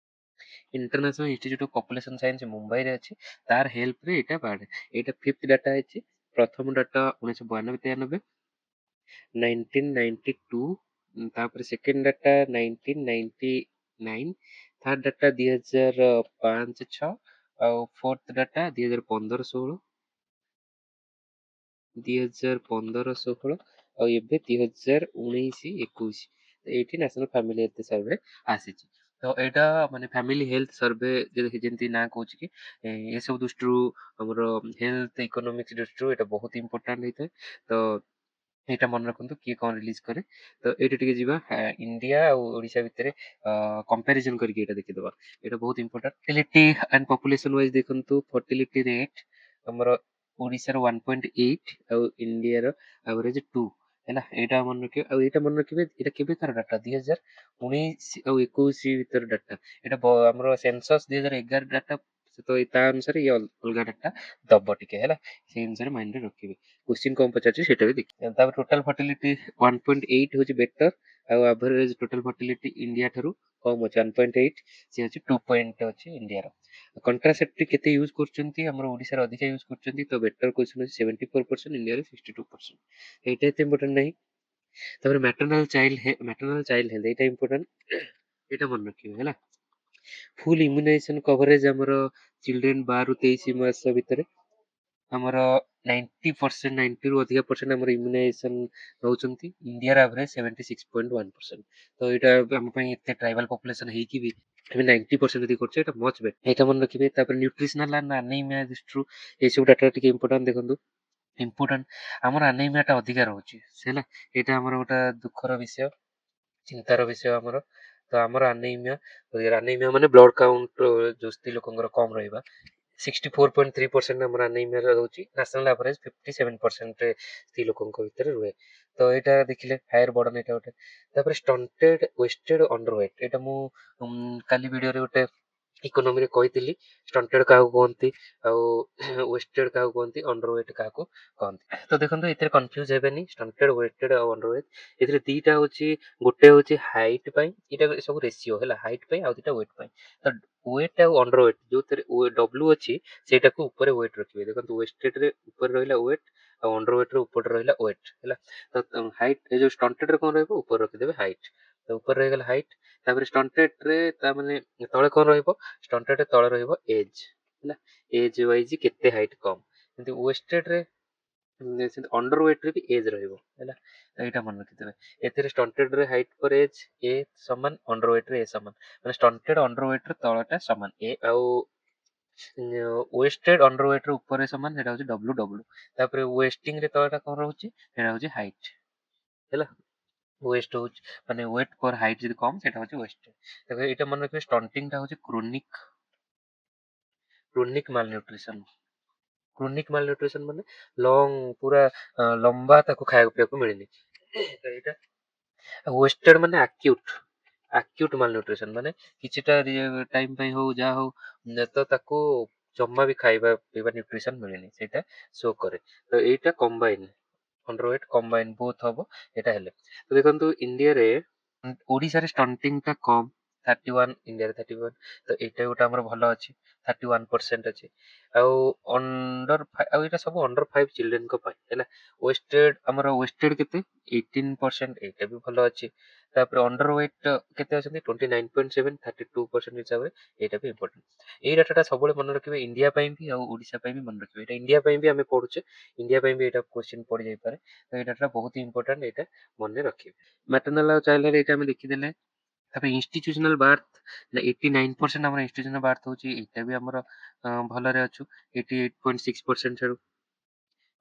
International institute of population science ମୁମ୍ବାଇରେ ଅଛି। ତାର ହେଲ୍ପରେ ଏଇଟା ବାହାରେ। ଏଇଟା ଫିଫ୍ଥ ଡାଟା ହେଇଛି। ପ୍ରଥମ ଡାଟା 1992-93, 1992, ତାପରେ ସେକେଣ୍ଡ ଡାଟା 1999, ଥାର୍ଡ ଡାଟା 2005-06, ଆଉ ଫୋର୍ଥ ଡାଟା 2015-16, 2015-16, ଆଉ ଏବେ 2019-21। ଏଇଠି ନ୍ୟାସନାଲ ଫ୍ୟାମିଲି ହେଲ୍ଥ ସର୍ଭେ ଆସିଛି। ତ ଏଇଟା ମାନେ ଫ୍ୟାମିଲି ହେଲ୍ଥ ସର୍ଭେ ଯେମିତି ନାଁ କହୁଛି କି ଏସବୁ ଦୃଷ୍ଟିରୁ ଆମର ହେଲ୍ଥ ଇକୋନୋମିକ୍ସ ଦୃଷ୍ଟିରୁ ଏଇଟା ବହୁତ ଇମ୍ପୋର୍ଟାଣ୍ଟ ହେଇଥାଏ। ତ ଏଇଟା ମନେ ରଖନ୍ତୁ କିଏ କଣ ରିଲିଜ କରେ। ତ ଏଇଟା ଟିକେ ଯିବା ଇଣ୍ଡିଆ ଆଉ ଓଡ଼ିଶା ଭିତରେ କମ୍ପାରିଜନ କରିକି ଏଇଟା ଦେଖିଦବା। ଏଇଟା ବହୁତ important. Fertility and population wise ଦେଖନ୍ତୁ। ଫର୍ଟିଲିଟି ରେଟ୍ ଆମର ଓଡ଼ିଶାର 1.8 ଆଉ ଇଣ୍ଡିଆର ଆଭରେଜ 2 ହେଲା। ଏଇଟା ମନେ ରଖିବେ। ଆଉ ଏଇଟା ମନେ ରଖିବେ, ଏଇଟା କେବେକାର ଡାଟା, 2019 ଆଉ 21 ଭିତର ଡାଟା। ଏଇଟା ଆମର ସେନ୍ସସ୍ 2011 ଡାଟା, ତ ତା ଅନୁସାରେ ଇଏ ଅଲଗା ଡାଟା ଦବ ଟିକେ ହେଲା। ସେଇ ଅନୁସାରେ ମାଇଣ୍ଡରେ ରଖିବେ। କ୍ୱେଶ୍ଚିନ୍ କଣ ପଚାରୁଛି ସେଇଟା ବି ଦେଖିବେ। ତାପରେ ଟୋଟାଲ ଫର୍ଟିଲିଟି 1.8 ହଉଛି ବେଟର, ଆଉ ଆଭରେଜ ଟୋଟାଲ ଫର୍ଟିଲିଟି ଇଣ୍ଡିଆ ଠାରୁ କମ୍ ଅଛି 1.8, ସେ ଅଛି 2 ପଏଣ୍ଟ ଅଛି ଇଣ୍ଡିଆର। କଣ୍ଟ୍ରାସେପ୍ଟିଭ କେତେ ୟୁଜ୍ କରୁଛନ୍ତି, ଆମର ଓଡ଼ିଶାରେ ଅଧିକା ୟୁଜ୍ କରୁଛନ୍ତି, ତ ବେଟର କ୍ୱେଶ୍ଚନ୍ ଅଛି 74%, ଇଣ୍ଡିଆରେ 62%। ଏଇଟା ଏତେ ଇମ୍ପୋର୍ଟାଣ୍ଟ ନାହିଁ। ତାପରେ ମ୍ୟାଟର୍ନାଲ ଚାଇଲ୍ଡ ହେଲ୍ଥ, ଏଇଟା ଇମ୍ପୋର୍ଟାଣ୍ଟ, ଏଇଟା ମନେ ରଖିବେ ହେଲା। ଫୁଲ ଇମ୍ୟୁନାଇଜେସନ କଭରେଜ ଆମର ଚିଲଡ୍ରେନ 12-23 ମାସ ଭିତରେ ଆମର 90%, 90ରୁ ଅଧିକା ପରସେଣ୍ଟ ଆମର ଇମ୍ୟୁନାଇଜେସନ ରହୁଛନ୍ତି। ଇଣ୍ଡିଆର ଆଭରେଜ 76.1%। ତ ଏଇଟା ଆମ ପାଇଁ ଏତେ ଟ୍ରାଇବାଲ ପପୁଲେସନ ହେଇକି ବି ଆମେ 90% ଯଦି କରୁଛେ, ଏଇଟା ମଚ୍ ବେଟର, ଏଇଟା ମନେ ରଖିବେ। ତାପରେ ନ୍ୟୁଟ୍ରିସନାଲ ଆଣ୍ଡ ଆନିମିଆ ଦୃଷ୍ଟିରୁ ଏସବୁ ଡାଟା ଟିକେ ଇମ୍ପୋର୍ଟାଣ୍ଟ ଦେଖନ୍ତୁ। ଆମର ଆନିମିଆ ଟା ଅଧିକା ରହୁଛି ହେଲା। ଏଇଟା ଆମର ଗୋଟେ ଦୁଃଖର ବିଷୟ, ଚିନ୍ତାର ବିଷୟ ଆମର। ତ ଆମର ଆନିମିଆ ମାନେ ବ୍ଲଡ କାଉଣ୍ଟ ଯୋଉ ସ୍ତ୍ରୀ ଲୋକଙ୍କର କମ୍ ରହିବା 64.3% ଆମର ଆନିମିଆ ରହୁଛି। ନ୍ୟାସନାଲ ଆଭରେଜ 57% ସ୍ତ୍ରୀ ଲୋକଙ୍କ ଭିତରେ ରୁହେ। ତ ଏଇଟା ଦେଖିଲେ ହାୟର ବର୍ଡନ ଏଇଟା ଗୋଟେ। ତାପରେ ଷ୍ଟଣ୍ଟେଡ ୱେଷ୍ଟେଡ ଅଣ୍ଡରୱେଟ, ଏଇଟା ମୁଁ କାଲି ଭିଡ଼ିଓରେ ଗୋଟେ ଇକୋନୋମିରେ କହିଥିଲି ଷ୍ଟଣ୍ଟେଡ କାହାକୁ କୁହନ୍ତି ଆଉ ୱେଷ୍ଟେଡ କାହାକୁ କୁହନ୍ତି, ଅଣ୍ଡରୱେଟ କାହାକୁ କହନ୍ତି। ତ ଦେଖନ୍ତୁ ଏଥିରେ କନଫ୍ୟୁଜ ହେବେନି, ଷ୍ଟଣ୍ଟେଡ ୱେଷ୍ଟେଡ ଆଉ ଅଣ୍ଡରୱେଟ ଏଥିରେ ଦିଟା ହଉଛି, ଗୋଟେ ହଉଛି ହାଇଟ୍ ପାଇଁ, ଏଇଟା ସବୁ ରେସିଓ ହେଲା, ହାଇଟ୍ ପାଇଁ ଆଉ ଦିଟା ୱେଟ୍ ପାଇଁ। ତ ୱେଟ୍ ଆଉ ଅଣ୍ଡରୱେଟ୍ ଯୋଉଥିରେ ଡବ୍ଲୁ ଅଛି ସେଇଟାକୁ ଉପରେ ୱେଟ୍ ରଖିବେ। ଦେଖନ୍ତୁ ୱେଷ୍ଟେଡରେ ଉପରେ ରହିଲା ୱେଟ୍ ଆଉ ଅଣ୍ଡରୱେଟ୍ରେ ଉପରେ ରହିଲା ୱେଟ୍ ହେଲା। ତ ହାଇଟ୍ ଏ ଯୋଉ ଷ୍ଟଣ୍ଟେଡରେ କଣ ରହିବ, ଉପରେ ରଖିଦେବେ ହାଇଟ୍। ତ ଉପରେ ରହିଗଲା ହାଇଟ୍। ତାପରେ ଷ୍ଟଣ୍ଟେଡରେ ତା ମାନେ ତଳେ କଣ ରହିବ, ଷ୍ଟଣ୍ଟେଡରେ ତଳେ ରହିବ ଏଜ୍ ହେଲା, ଏଜ୍ ୱାଇଜ କେତେ ହାଇଟ୍ କମ୍। କିନ୍ତୁ ୱେଷ୍ଟେଡରେ ଅଣ୍ଡରୱେଟ୍ରେ ବି ଏଜ୍ ରହିବ ହେଲା। ତ ଏଇଟା ମନେ ରଖିଦେବେ। ଏଥିରେ ଷ୍ଟଣ୍ଟେଡରେ ହାଇଟ୍ ଫର୍ ଏଜ୍ ଏ ସମାନ, ଅଣ୍ଡରୱେଟ୍ରେ ଏ ସମାନ, ମାନେ ଷ୍ଟଣ୍ଟେଡ ଅଣ୍ଡରୱେଟ୍ର ତଳଟା ସମାନ ଏ, ଆଉ ୱେଷ୍ଟେଡ ଅଣ୍ଡରୱେଟ୍ର ଉପରେ ସମାନ, ସେଟା ହଉଛି ଡବ୍ଲୁ ଡବ୍ଲୁ। ତାପରେ ୱେଷ୍ଟିଂରେ ତଳଟା କଣ ରହୁଛି, ସେଟା ହଉଛି ହାଇଟ୍ ହେଲା। ୱେଷ୍ଟ ହଉଛି ମାନେ ୱେଟ୍ ପର୍ ହାଇଟ୍ ଯଦି କମ୍ ସେଟା ହଉଛି ୱେଷ୍ଟେଡ। ତାପରେ ଏଇଟା ମନେ ରଖିବେ, ଷ୍ଟଣ୍ଟିଂଟା ହଉଛି କ୍ରୋନିକ ମାଲନ୍ୟୁଟ୍ରିସନ। କ୍ରୋନିକ ମାଲନ୍ୟୁଟ୍ରିସନ ମାନେ ପୁରା ଲମ୍ବା ତାକୁ ଖାଇବାକୁ ପିଇବାକୁ ମିଳିନି। ତ ଏଇଟା ୱେଷ୍ଟେଡ ମାନେ ଆକ୍ୟୁଟ ମାଲନ୍ୟୁଟ୍ରିସନ, ମାନେ କିଛିଟା ଟାଇମ ପାଇଁ ହଉ ଯାହା ହଉ ତ ତାକୁ ଜମା ବି ଖାଇବା ପିଇବା ନ୍ୟୁଟ୍ରିସନ ମିଳିନି, ସେଇଟା ଶୋ କରେ। ତ ଏଇଟା କମ୍ବାଇନ, ଅଣ୍ଡରୱେଟ୍ କମ୍ବାଇନ ବୋଥ ହବ ଏଇଟା ହେଲେ। ତ ଦେଖନ୍ତୁ ଓଡ଼ିଶାରେ ଷ୍ଟଣ୍ଟିଂଟା କମ୍ 31, ଇଣ୍ଡିଆରେ 31। ତ ଏଇଟା ଗୋଟେ ଆମର ଭଲ ଅଛି, 31% ଅଛି। ଆଉ ଆଉ ଏଇଟା ସବୁ ଅଣ୍ଡର 5 ଚିଲଡ୍ରେନଙ୍କ ପାଇଁ ହେଲା। ୱେଷ୍ଟେଡ କେତେ 18%, ଏଇଟା ବି ଭଲ ଅଛି। ତାପରେ ଅଣ୍ଡରୱେଟ୍ କେତେ ଅଛନ୍ତି 29.7, 32% ହିସାବରେ, ଏଇଟା ବି ଇମ୍ପୋର୍ଟାଣ୍ଟ। ଏଇ ଡାଟାଟା ସବୁବେଳେ ମନେ ରଖିବେ, ଇଣ୍ଡିଆ ପାଇଁ ବି ଆଉ ଓଡ଼ିଶା ପାଇଁ ବି ମନେ ରଖିବେ। ଏଇଟା ଇଣ୍ଡିଆ ପାଇଁ ବି ଆମେ ପଢୁଛେ, ଇଣ୍ଡିଆ ପାଇଁ ବି ଏଇଟା କ୍ୱେଶ୍ଚିନ୍ ପଡିଯାଇପାରେ। ତ ଏଇ ଡାଟାଟା ବହୁତ ଇମ୍ପୋର୍ଟାଣ୍ଟ, ଏଇଟା ମନେ ରଖିବେ। ମ୍ୟାଟର୍ନାଲ ଆଉ ଚାଇଲ୍ଡ ଏଇଟା ଆମେ ଦେଖିଦେଲେ। ତାପରେ ଇନଷ୍ଟିଚ୍ୟୁସନାଲ ବାର୍ଥ 89% ଆମର ଇନଷ୍ଟିଚ୍ୟୁସନାଲ ବାର୍ଥ ହଉଛି, ଏଇଟା ବି ଆମର ଭଲରେ ଅଛୁ, 88.6% ଠାରୁ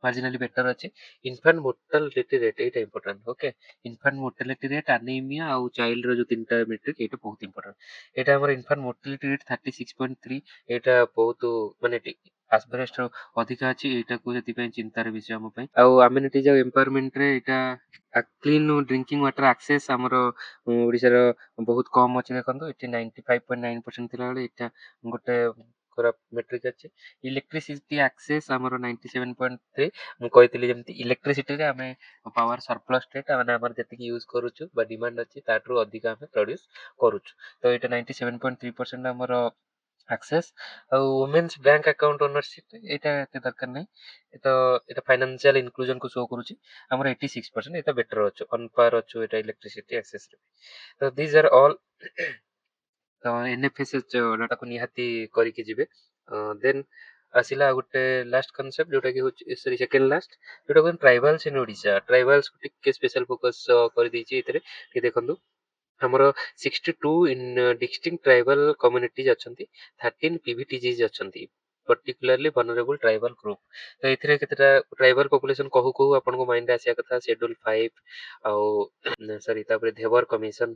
ମାର୍ଜିନାଲି ବେଟର ଅଛି। ଇନଫାଣ୍ଟ ମୋର୍ଟାଲିଟି ରେଟ୍ ଏଇଟା important, okay. Infant mortality rate, anaemia ଆଉ ଚାଇଲ୍ଡର ଯୋଉ ତିନିଟା ମେଟ୍ରିକ, ଏଇଟା ବହୁତ ଇମ୍ପୋର୍ଟାଣ୍ଟ। ଏଇଟା ଆମର ଇନଫାଣ୍ଟ ମୋର୍ଟାଲିଟି ରେଟ୍ 36.3, ଏଇଟା ବହୁତ ମାନେ ଆସ୍ପେରେଷ୍ଟ ଅଧିକା ଅଛି, ଏଇଟାକୁ ସେଥିପାଇଁ ଚିନ୍ତାର ବିଷୟ ଆମ ପାଇଁ। ଆଉ ଆମ୍ୟୁନିଟିଜ ଆଉ ଏମ୍ପାୱାରମେଣ୍ଟରେ ଏଇଟା କ୍ଲିନ୍ ଡ୍ରିଙ୍କିଂ ୱାଟର ଆକ୍ସେସ୍ ଆମର ଓଡ଼ିଶାର ବହୁତ କମ୍ ଅଛି। ଦେଖନ୍ତୁ ଏଠି 95.9% ଥିଲାବେଳେ ଏଇଟା ଗୋଟେ ଖରାପ ମେଟ୍ରିକ ଅଛି। ଇଲେକ୍ଟ୍ରିସିଟି ଆକ୍ସେସ୍ ଆମର 97.3। ମୁଁ କହିଥିଲି ଯେମିତି ଇଲେକ୍ଟ୍ରିସିଟିରେ ଆମେ ପାୱାର ସରପ୍ଲସ୍ ଷ୍ଟେଟ୍, ମାନେ ଆମର ଯେତିକି ୟୁଜ୍ କରୁଛୁ ବା ଡିମାଣ୍ଡ ଅଛି ତାଠାରୁ ଅଧିକ ଆମେ ପ୍ରଡ୍ୟୁସ୍ କରୁଛୁ। ତ ଏଇଟା 97.3% ଆମର ଆକ୍ସେସ୍। ଆଉ ଓମେନ୍ସ ବ୍ୟାଙ୍କ ଆକାଉଣ୍ଟ ଓନରସିପ୍, ଏଇଟା ଏତେ ଦରକାର ନାହିଁ। ତ ଏଇଟା ଫାଇନାନ୍ସିଆଲ ଇନକ୍ଲୁଜନକୁ ଶୋ କରୁଛି। ଆମର 86%, ଏଇଟା ବେଟର ଅଛୁ, ଅନପାର ଅଛୁ ଏଇଟା ଇଲେକ୍ଟ୍ରିସିଟି ଆକ୍ସେସରେ। ତ ଦିଜ୍ ଆର୍ ଅଲ୍। ତ NFSH ଡାଟାକୁ ନିହାତି କରିକି ଯିବେ। ଦେନ୍ ଆସିଲା ଗୋଟେ ଲାଷ୍ଟ କନସେପ୍ଟ, ଯୋଉଟା କି ହଉଛି ସେକେଣ୍ଡ ଲାଷ୍ଟ, ଯୋଉଟା କହୁଛନ୍ତି ଟ୍ରାଇବାଲ୍ସ ଇନ୍ ଓଡ଼ିଶା। ଟ୍ରାଇବାଲ୍ସକୁ ଟିକେ ସ୍ପେଶାଲ ଫୋକସ୍ କରିଦେଇଛି ଏଥିରେ। ଟିକେ ଦେଖନ୍ତୁ, ଆମର 62 ଡିଷ୍ଟିଙ୍କ୍ଟ ଟ୍ରାଇବାଲ କମ୍ୟୁନିଟିଜ୍ ଅଛନ୍ତି, 13 PVTGs ଅଛନ୍ତି, ପର୍ଟିକୁଲାରଲି ଭଲରେବୁଲ ଟ୍ରାଇବାଲ ଗ୍ରୁପ। ତ ଏଥିରେ କେତେଟା ଟ୍ରାଇବାଲ ପପୁଲେସନ କହୁ କହୁ ଆପଣଙ୍କ ମାଇଣ୍ଡରେ ଆସିବା କଥା ସେଡ୍ୟୁଲ 5 ଆଉ ସରି, ତାପରେ Dhebar commission.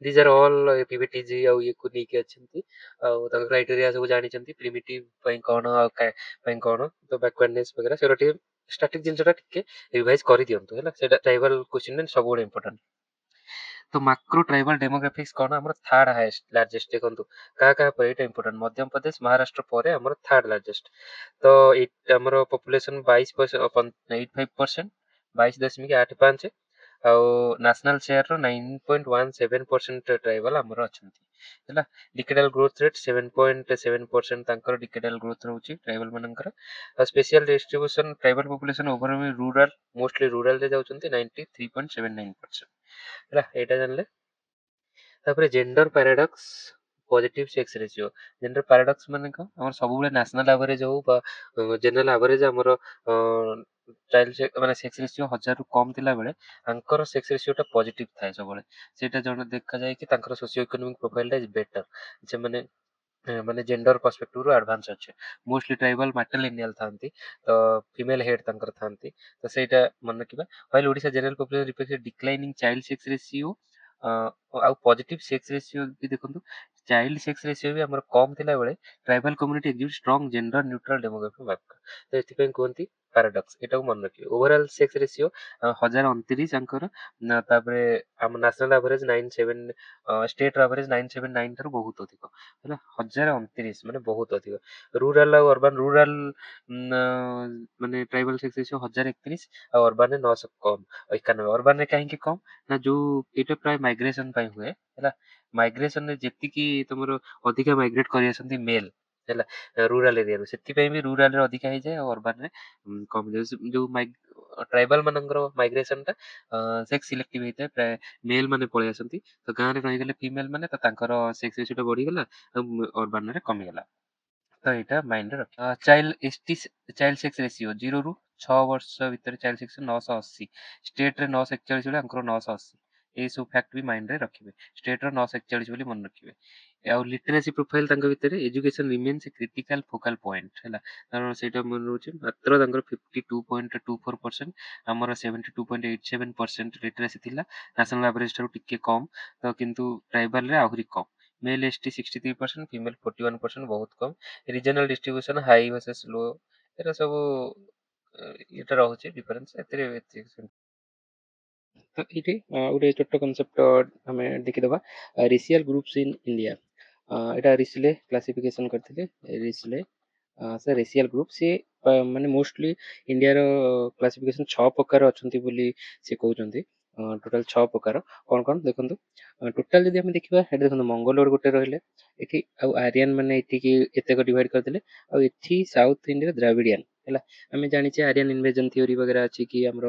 These are all PVTG ଆଉ ଇଏକୁ ନେଇକି ଅଛନ୍ତି। ଆଉ ତାଙ୍କ କ୍ରାଇଟେରିଆ ସବୁ ଜାଣିଛନ୍ତି, ପ୍ରିମିଟିଭ ପାଇଁ କ'ଣ ଆଉ ପାଇଁ କ'ଣ, ତ ବ୍ୟାକୱାର୍ଡନେସ୍ ବଗେରା ସେଗୁଡ଼ା ଟିକେ ଷ୍ଟାଟିକ୍ ଜିନିଷଟା ଟିକେ ରିଭାଇଜ କରିଦିଅନ୍ତୁ ହେଲା। ସେଇଟା ଟ୍ରାଇବାଲ କ୍ୱେଶ୍ଚିନ୍ ସବୁବେଳେ ଇମ୍ପୋର୍ଟାଣ୍ଟ। ତ ମାକ୍ରୋ ଟ୍ରାଇବାଲ ଡେମୋଗ୍ରାଫିକ୍ସ କ'ଣ, ଆମର ଥାର୍ଡ ହାଏଷ୍ଟ ଲାର୍ଜେଷ୍ଟ। ଦେଖନ୍ତୁ କାହା କାହା ପରେ ଏଇଟା ଇମ୍ପୋର୍ଟାଣ୍ଟ, ମଧ୍ୟପ୍ରଦେଶ ମହାରାଷ୍ଟ୍ର ପରେ ଆମର ଥାର୍ଡ ଲାର୍ଜେଷ୍ଟ। ତ ଆମର ପପୁଲେସନ 85%, 22.85। ଆଉ ନ୍ୟାସନାଲ ସେୟାରର 9.17% ଟ୍ରାଇବାଲ ଆମର ଅଛନ୍ତି ହେଲା। ଡିକେଡାଲ ଗ୍ରୋଥ ରେଟ୍ 7.7% ତାଙ୍କର ଡିକେଡାଲ ଗ୍ରୋଥ ରହୁଛି ଟ୍ରାଇବାଲ ମାନଙ୍କର। ଆଉ spatial distribution tribal population over rural, mostly ରୁରାଲରେ ଯାଉଛନ୍ତି 93.79% ହେଲା। ଏଇଟା ଜାଣିଲେ। ତାପରେ gender paradox, positive sex ratio. Gender paradox ମାନେ କ'ଣ, ଆମର ସବୁବେଳେ ନ୍ୟାସନାଲ ଆଭରେଜ ହଉ ବା ଜେନେରାଲ ଆଭରେଜ ଆମର ଚାଇଲ୍ଡ ମାନେ ସେକ୍ସ ରେସିଓ 1000ରୁ କମ୍ ଥିଲାବେଳେ ତାଙ୍କର ସେକ୍ସ ରେସିଓଟା ପଜିଟିଭ ଥାଏ ସବୁବେଳେ। ସେଇଟା ଜଣେ ଦେଖାଯାଏ କି ତାଙ୍କର ସୋସିଓ ଇକୋନୋମିକ ପ୍ରୋଫାଇଲଟା ଇଜ ବେଟର, ସେମାନେ ମାନେ ଜେଣ୍ଡର ପର୍ସପେକ୍ଟିଭରୁ ଆଡଭାନ୍ସ ଅଛି। ମୋଷ୍ଟଲି ଟ୍ରାଇବାଲ ମାଟ୍ରିଲିନିଆଲ ଥାନ୍ତି, ତ ଫିମେଲ ହେଡ୍ ତାଙ୍କର ଥାନ୍ତି। ତ ସେଇଟା ମନେ ରଖିବା। While Odisha general population reflect declining child sex ratio ଆଉ ପଜିଟିଭ ସେକ୍ସ ରେସିଓ ବି ଦେଖନ୍ତୁ, ଚାଇଲ୍ଡ ସେକ୍ସ ରେସିଓ ବି ଆମର କମ୍ ଥିଲା ବେଳେ tribal community exhibit strong gender neutral demographic marker. ତ ଏଥିପାଇଁ କୁହନ୍ତି ପାରାଡକ୍ସ। ଏଟାକୁ ମନେ ରଖିବେ। ଓଭରଅଲ୍ ସେକ୍ସ ରେସିଓ 1029 ଆଙ୍କର, ତାପରେ ଆମ ନ୍ୟାସନାଲ ଆଭରେଜ 97, ଷ୍ଟେଟ ଆଭରେଜ 979 ଠାରୁ ବହୁତ ଅଧିକ ହେଲା। 1029 ମାନେ ବହୁତ ଅଧିକ। ରୁରାଲ ଆଉ ଅର୍ବାନ, ରୁରାଲ ମାନେ ଟ୍ରାଇବାଲ ସେକ୍ସ ରେସିଓ 1031 ଆଉ ଅର୍ବାନରେ 900 କମ୍, 91। ଅର୍ବାନରେ କାହିଁକି କମ୍ ନା ଯୋଉ ଏଇଟା ପ୍ରାୟ ମାଇଗ୍ରେସନ ପାଇଁ ହୁଏ ହେଲା। ମାଇଗ୍ରେସନରେ ଯେତିକି ତମର ଅଧିକା ମାଇଗ୍ରେଟ କରି ଆସନ୍ତି ମେଲ ହେଲା ରୁରାଲ ଏରିଆରୁ, ସେଥିପାଇଁ ବି ରୁରାଲରେ ଅଧିକା ହେଇଯାଏ ଆଉ ଅର୍ବାନରେ କମ ହେଇଯାଏ। ଯୋଉ ଟ୍ରାଇବାଲ ମାନଙ୍କର ମାଇଗ୍ରେସନ ଟା ସେକ୍ସ ସିଲେକ୍ଟିଭ ହେଇଥାଏ, ପ୍ରାୟ ମେଲ ମାନେ ପଳେଇ ଆସନ୍ତି। ତ ଗାଁରେ ରହିଗଲେ ଫିମେଲ ମାନେ, ତ ତାଙ୍କର ସେକ୍ସ ରେସିଓ ବଢିଗଲା ଆଉ ଅର୍ବାନରେ କମିଗଲା। ତ ଏଇଟା ମାଇଣ୍ଡରେ ରଖ। ଚାଇଲ୍ଡ ସେକ୍ସ ରେସିଓ 0 ରୁ 6 ବର୍ଷ ଭିତରେ ଚାଇଲ୍ଡ ସେକ୍ସ 980, ଷ୍ଟେଟରେ 941 ବେଳେ ଆଙ୍କର 980। ଏଇସବୁ ଫ୍ୟାକ୍ଟ ବି ମାଇଣ୍ଡରେ ରଖିବେ। ଷ୍ଟେଟର 941 ବୋଲି ମନେ ରଖିବେ। ଆଉ ଲିଟରେସି ପ୍ରୋଫାଇଲ ତାଙ୍କ ଭିତରେ education remains critical focal point ହେଲା, କାରଣ ସେଇଟା ମନେ ରହୁଛି। ମାତ୍ର ତାଙ୍କର 52.24%, ଆମର 72.87% ଲିଟରେସି ଥିଲା। ନ୍ୟାସନାଲ ଆଭରେଜ ଠାରୁ ଟିକେ କମ୍। ତ କିନ୍ତୁ ଟ୍ରାଇବାଲରେ ଆହୁରି କମ୍। मेल एस टी 63%, ଫିମେଲ 41%, ବହୁତ କମ୍। ରିଜନାଲ ଡିଷ୍ଟ୍ରିବ୍ୟୁସନ ହାଇ ଭର୍ସେସ୍ ଲୋ, ଏଟା ସବୁ ଏଟା ରହୁଛି ଡିଫରେନ୍ସ ଏଥିରେ। ତ ଏଇଠି ଗୋଟେ ଛୋଟ କନସେପ୍ଟ ଆମେ ଦେଖିଦେବା, ରେସିଆଲ ଗ୍ରୁପ୍ସ ଇନ୍ ଇଣ୍ଡିଆ। ଏଇଟା ରିସଲେ କ୍ଲାସିଫିକେସନ କରିଥିଲେ। ରିସଲେ ସେ ରେସିଆଲ ଗ୍ରୁପ ସେ ମାନେ ମୋଷ୍ଟଲି ଇଣ୍ଡିଆର କ୍ଲାସିଫିକେସନ 6 ପ୍ରକାର ଅଛନ୍ତି ବୋଲି ସେ କହୁଛନ୍ତି। ଟୋଟାଲ 6 ପ୍ରକାର କ'ଣ କ'ଣ ଦେଖନ୍ତୁ। ଟୋଟାଲ ଯଦି ଆମେ ଦେଖିବା, ଏଠି ଦେଖନ୍ତୁ ମଙ୍ଗୋଲର ଗୋଟେ ରହିଲେ ଏଠି, ଆଉ ଆରିଆନ ମାନେ ଏଠିକି ଏତେକ ଡିଭାଇଡ କରିଦେଲେ, ଆଉ ଏଠି ସାଉଥ ଇଣ୍ଡିଆର ଦ୍ରାବିଡିଆନ ହେଲା। ଆମେ ଜାଣିଛେ ଆରିଆନ ଇନଭେଜନ ଥିଓରି ବଗେରା ଅଛି କି ଆମର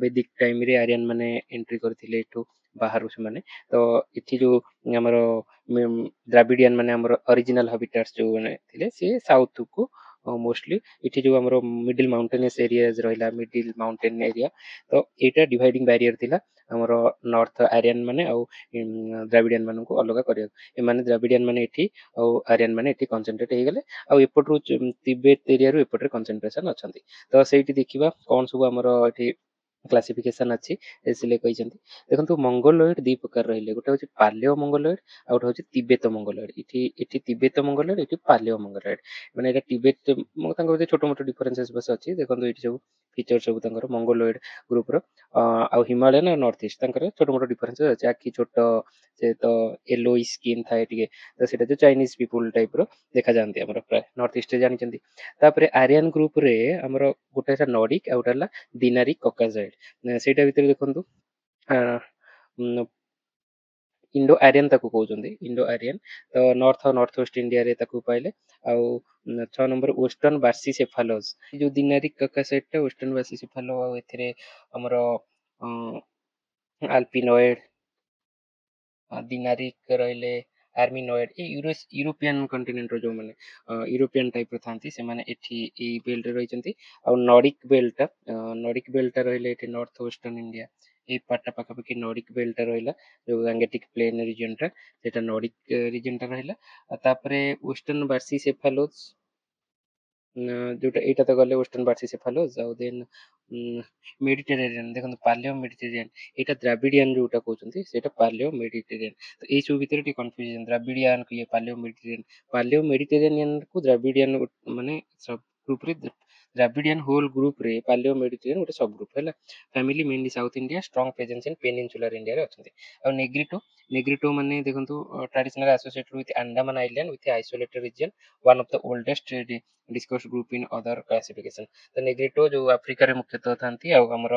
ବୈଦିକ ଟାଇମରେ ଆରିଆନ ମାନେ ଏଣ୍ଟ୍ରି କରିଥିଲେ ଏଠୁ ବାହାରୁ ସେମାନେ। ତ ଏଠି ଯୋଉ ଆମର ଦ୍ରାବିଡିଆନ ମାନେ ଆମର ଅରିଜିନାଲ ହାବିଟାଟ୍ସ ଯୋଉ ମାନେ ଥିଲେ ସେ ସାଉଥକୁ ମୋଷ୍ଟଲି, ଏଠି ଯୋଉ ଆମର ମିଡିଲ ମାଉଣ୍ଟେନିୟସ ଏରିଆଜ ରହିଲା, ମିଡିଲ ମାଉଣ୍ଟେନ ଏରିଆ, ତ ଏଇଟା ଡିଭାଇଡିଂ ବ୍ୟାରିୟର ଥିଲା ଆମର ନର୍ଥ ଆରିଆନ ମାନେ ଆଉ ଦ୍ରାବିଡିଆନ ମାନଙ୍କୁ ଅଲଗା କରିବାକୁ। ଏମାନେ ଦ୍ରାବିଡିଆନ ମାନେ ଏଠି ଆଉ ଆରିଆନ ମାନେ ଏଠି କନସେନଟ୍ରେଟ ହେଇଗଲେ, ଆଉ ଏପଟରୁ ତିବେତ ଏରିଆରୁ ଏପଟରେ କନସେନଟ୍ରେସନ ଅଛନ୍ତି। ତ ସେଇଠି ଦେଖିବା କ'ଣ ସବୁ ଆମର ଏଠି କ୍ଲାସିଫିକେସନ ଅଛି ଏସିଲେ କହିଛନ୍ତି। ଦେଖନ୍ତୁ ମଙ୍ଗୋଲଏଡ ଦି ପ୍ରକାର ରହିଲେ, ଗୋଟେ ହଉଛି ପାଲିଓ ମଙ୍ଗୋଲଏଡ ଆଉ ଗୋଟେ ହଉଛି ତିବେତ ମଙ୍ଗୋଲଏଡ। ଏଠି ତିବେତ ମଙ୍ଗୋଲଏଡ, ଏଠି ପାଲିଓ ମଙ୍ଗୋଲଏଡ। ମାନେ ଏଇଟା ତିବେତ ତାଙ୍କ ଭିତରେ ଛୋଟ ମୋଟ ଡିଫରେନ୍ସେସ୍ ବସ ଅଛି। ଦେଖନ୍ତୁ ଏଇଠି ସବୁ ଫିଚର ସବୁ ତାଙ୍କର ମଙ୍ଗୋଲଏଡ ଗ୍ରୁପର, ଆଉ ହିମାଳୟନ ଆଉ ନର୍ଥ ଇଷ୍ଟ ତାଙ୍କର ଛୋଟ ମୋଟ ଡିଫରେନ୍ସେସ୍ ଅଛି। ଆଖି ଛୋଟ, ସେ ତ ୟେଲୋଇ ସ୍କିନ୍ ଥାଏ ଟିକେ, ତ ସେଇଟା ଯୋଉ ଚାଇନିଜ ପିପୁଲ ଟାଇପର ଦେଖାଯାଆନ୍ତି ଆମର ପ୍ରାୟ ନର୍ଥ ଇଷ୍ଟରେ ଜାଣିଛନ୍ତି। ତାପରେ ଆରିଆନ ଗ୍ରୁପରେ ଆମର ଗୋଟେ ହେଲା ନଡିକ ଆଉ ଗୋଟେ ହେଲା ଦିନାରୀ କକାଜଏଡ। ସେଇଟା ଭିତରେ ଦେଖନ୍ତୁ ଇଣ୍ଡୋ ଆରିଆନ ତାକୁ କହୁଛନ୍ତି, ଇଣ୍ଡୋ ଆରିଆନ। ତ ନର୍ଥ ଆଉ ନର୍ଥ ୱେଷ୍ଟ ଇଣ୍ଡିଆରେ ତାକୁ ପାଇଲେ। ଆଉ 6 ନମ୍ବର ୱେଷ୍ଟର୍ଣ୍ଣ ବାର୍ସିସେଫାଲୋସ୍, ଯୋଉ ଦିନାରୀ କକାସଏଡ ଟା ୱେଷ୍ଟର୍ଣ୍ଣ ବାର୍ସିସେଫାଲୋ, ଆଉ ଏଥିରେ ଆମର ଆଲପିନଏଡ, ଦିନାରିକ ରହିଲେ, ଆର୍ମିନଏଡ, ଏ ୟୁରୋପିଆନ କଣ୍ଟିନେଣ୍ଟର ଯୋଉମାନେ ୟୁରୋପିଆନ ଟାଇପର ଥାନ୍ତି ସେମାନେ ଏଠି ଏଇ ବେଲ୍ଟରେ ରହିଛନ୍ତି। ଆଉ ନଡିକ ବେଲ୍ଟଟା ରହିଲେ ଏଠି ନର୍ଥ ୱେଷ୍ଟର୍ଣ୍ଣ ଇଣ୍ଡିଆ, ଏଇ ପାର୍ଟଟା ପାଖାପାଖି ନଡିକ ବେଲ୍ଟଟା ରହିଲା। ଯୋଉ ଗାଙ୍ଗେଟିକ ପ୍ଲେନ ରିଜିୟନଟା, ସେଟା ନଡିକ ରିଜିୟନଟା ରହିଲା। ଆଉ ତାପରେ ୱେଷ୍ଟର୍ଣ୍ଣ ବାର୍ସିସେଫାଲୋସ୍, ଯୋଉଟା ଏଇଟା ତ ଗଲେ ୱେଷ୍ଟର୍ଣ୍ଣ ବାର୍ସିସେଫାଲୋସ୍। ଆଉ ଦେନ୍ ମେଡିଟେରେନିଆନ, ଦେଖନ୍ତୁ ପାଲିଓ ମେଡିଟେରିଆନ, ଏଇଟା ଦ୍ରାବିଡିଆନ ଯୋଉଟା କହୁଛନ୍ତି ସେଇଟା ପାଲିଓ ମେଡିଟେରିଆନ। ତ ଏଇ ସବୁ ଭିତରେ ଟିକେ କନଫ୍ୟୁଜନ, ଦ୍ରାବିଡିଆନ କୁ ଇଏ ପାଲିଓ ମେଡିଟେରିଆନ। ପାଲିଓ ମେଡିଟେରେନିଆନ କୁ ଦ୍ରାବିଡିଆନ ମାନେ ସବ ଗ୍ରୁପରେ, ଦ୍ରାବିଡିଆନ ହୋଲ ଗ୍ରୁପରେ ପାଲିଓ ମେଡିଟେରିଆନ ଗୋଟେ ସବ ଗ୍ରୁପ ହେଲା। Family mainly south India, strong presence in peninsular ଇଣ୍ଡିଆରେ ଅଛନ୍ତି। ଆଉ ନେଗ୍ରିଟୋ ମାନେ ଦେଖନ୍ତୁ traditional associated with Andaman island with isolated region, one of the oldest discuss group in other classification. ତ ନେଗ୍ରିଟୋ ଯୋଉ ଆଫ୍ରିକାରେ ମୁଖ୍ୟତଃ ଥାନ୍ତି। ଆଉ ଆମର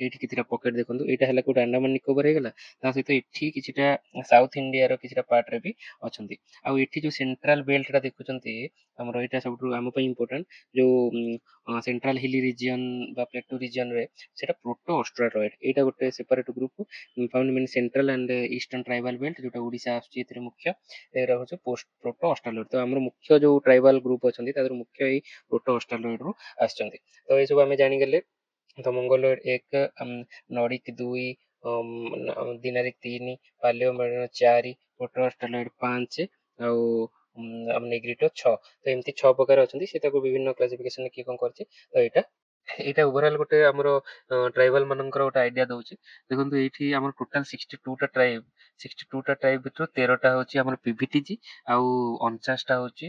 ଏଇଠି କିଛିଟା ପକେଟ ଦେଖନ୍ତୁ, ଏଇଟା ହେଲା କୋଉଟା ଆଣ୍ଡାମାନ ନିକୋବର ହେଇଗଲା, ତା ସହିତ ଏଠି କିଛିଟା ସାଉଥ ଇଣ୍ଡିଆର କିଛିଟା ପାର୍ଟରେ ବି ଅଛନ୍ତି। ଆଉ ଏଠି ଯୋଉ ସେଣ୍ଟ୍ରାଲ ବେଲ୍ଟଟା ଦେଖୁଛନ୍ତି ଆମର, ଏଇଟା ସବୁଠୁ ଆମ ପାଇଁ ଇମ୍ପୋର୍ଟାଣ୍ଟ। ଯୋଉ ସେଣ୍ଟ୍ରାଲ ହିଲି ରିଜିୟନ ବା ପ୍ଲେଟୁ ରିଜିୟନରେ ସେଟା ପ୍ରୋଟୋ ଅଷ୍ଟ୍ରାଲଏଡ, ଏଇଟା ଗୋଟେ separate group ଫାଉଣ୍ଡ in central and eastern tribal belt, ଯୋଉଟା ଓଡିଶା ଆସୁଛି ଏଥିରେ ମୁଖ୍ୟ। ଏଗୁରା ହଉଛି ପ୍ରୋଟୋ ଅଷ୍ଟ୍ରାଲଏଡ। ତ ଆମର ମୁଖ୍ୟ ଯୋଉ ଟ୍ରାଇବାଲ ଗ୍ରୁପ ଅଛନ୍ତି ତା ଦେହରୁ ମୁଖ୍ୟ ଏଇ ପ୍ରୋଟୋ ଅଷ୍ଟ୍ରାଲଏଡ ରୁ ଆସିଛନ୍ତି। ତ ଏଇ ସବୁ ଆମେ ଜାଣିଗଲେ। ତ ମଙ୍ଗୋଲଏଡ 1, ନଡିକ 2, ଦିନାରିକ 3, ପାଲିଓ ମେଡିଟେରିଆନ 4, ପ୍ରୋଟୋ ଅଷ୍ଟ୍ରାଲଏଡ 5, ଆଉ ନେଗ୍ରିଟୋ 6। ତ ଏମିତି 6 ପ୍ରକାର ଅଛନ୍ତି। ସେ ତାକୁ ବିଭିନ୍ନ କ୍ଲାସିଫିକେସନ କିଏ କ'ଣ କରିଛି, ତ ଏଇଟା ଏଇଟା ଓଭରାଲ ଗୋଟେ ଆମର ଟ୍ରାଇବାଲ ମାନଙ୍କର ଗୋଟେ ଆଇଡିଆ ଦଉଛି। ଦେଖନ୍ତୁ ଏଇଠି ଆମର ଟୋଟାଲ 62ଟା ଟ୍ରାଇବ ଭିତରୁ 13ଟା ହଉଛି ଆମର ପିଭିଟିଜି, ଆଉ 49ଟା ହଉଛି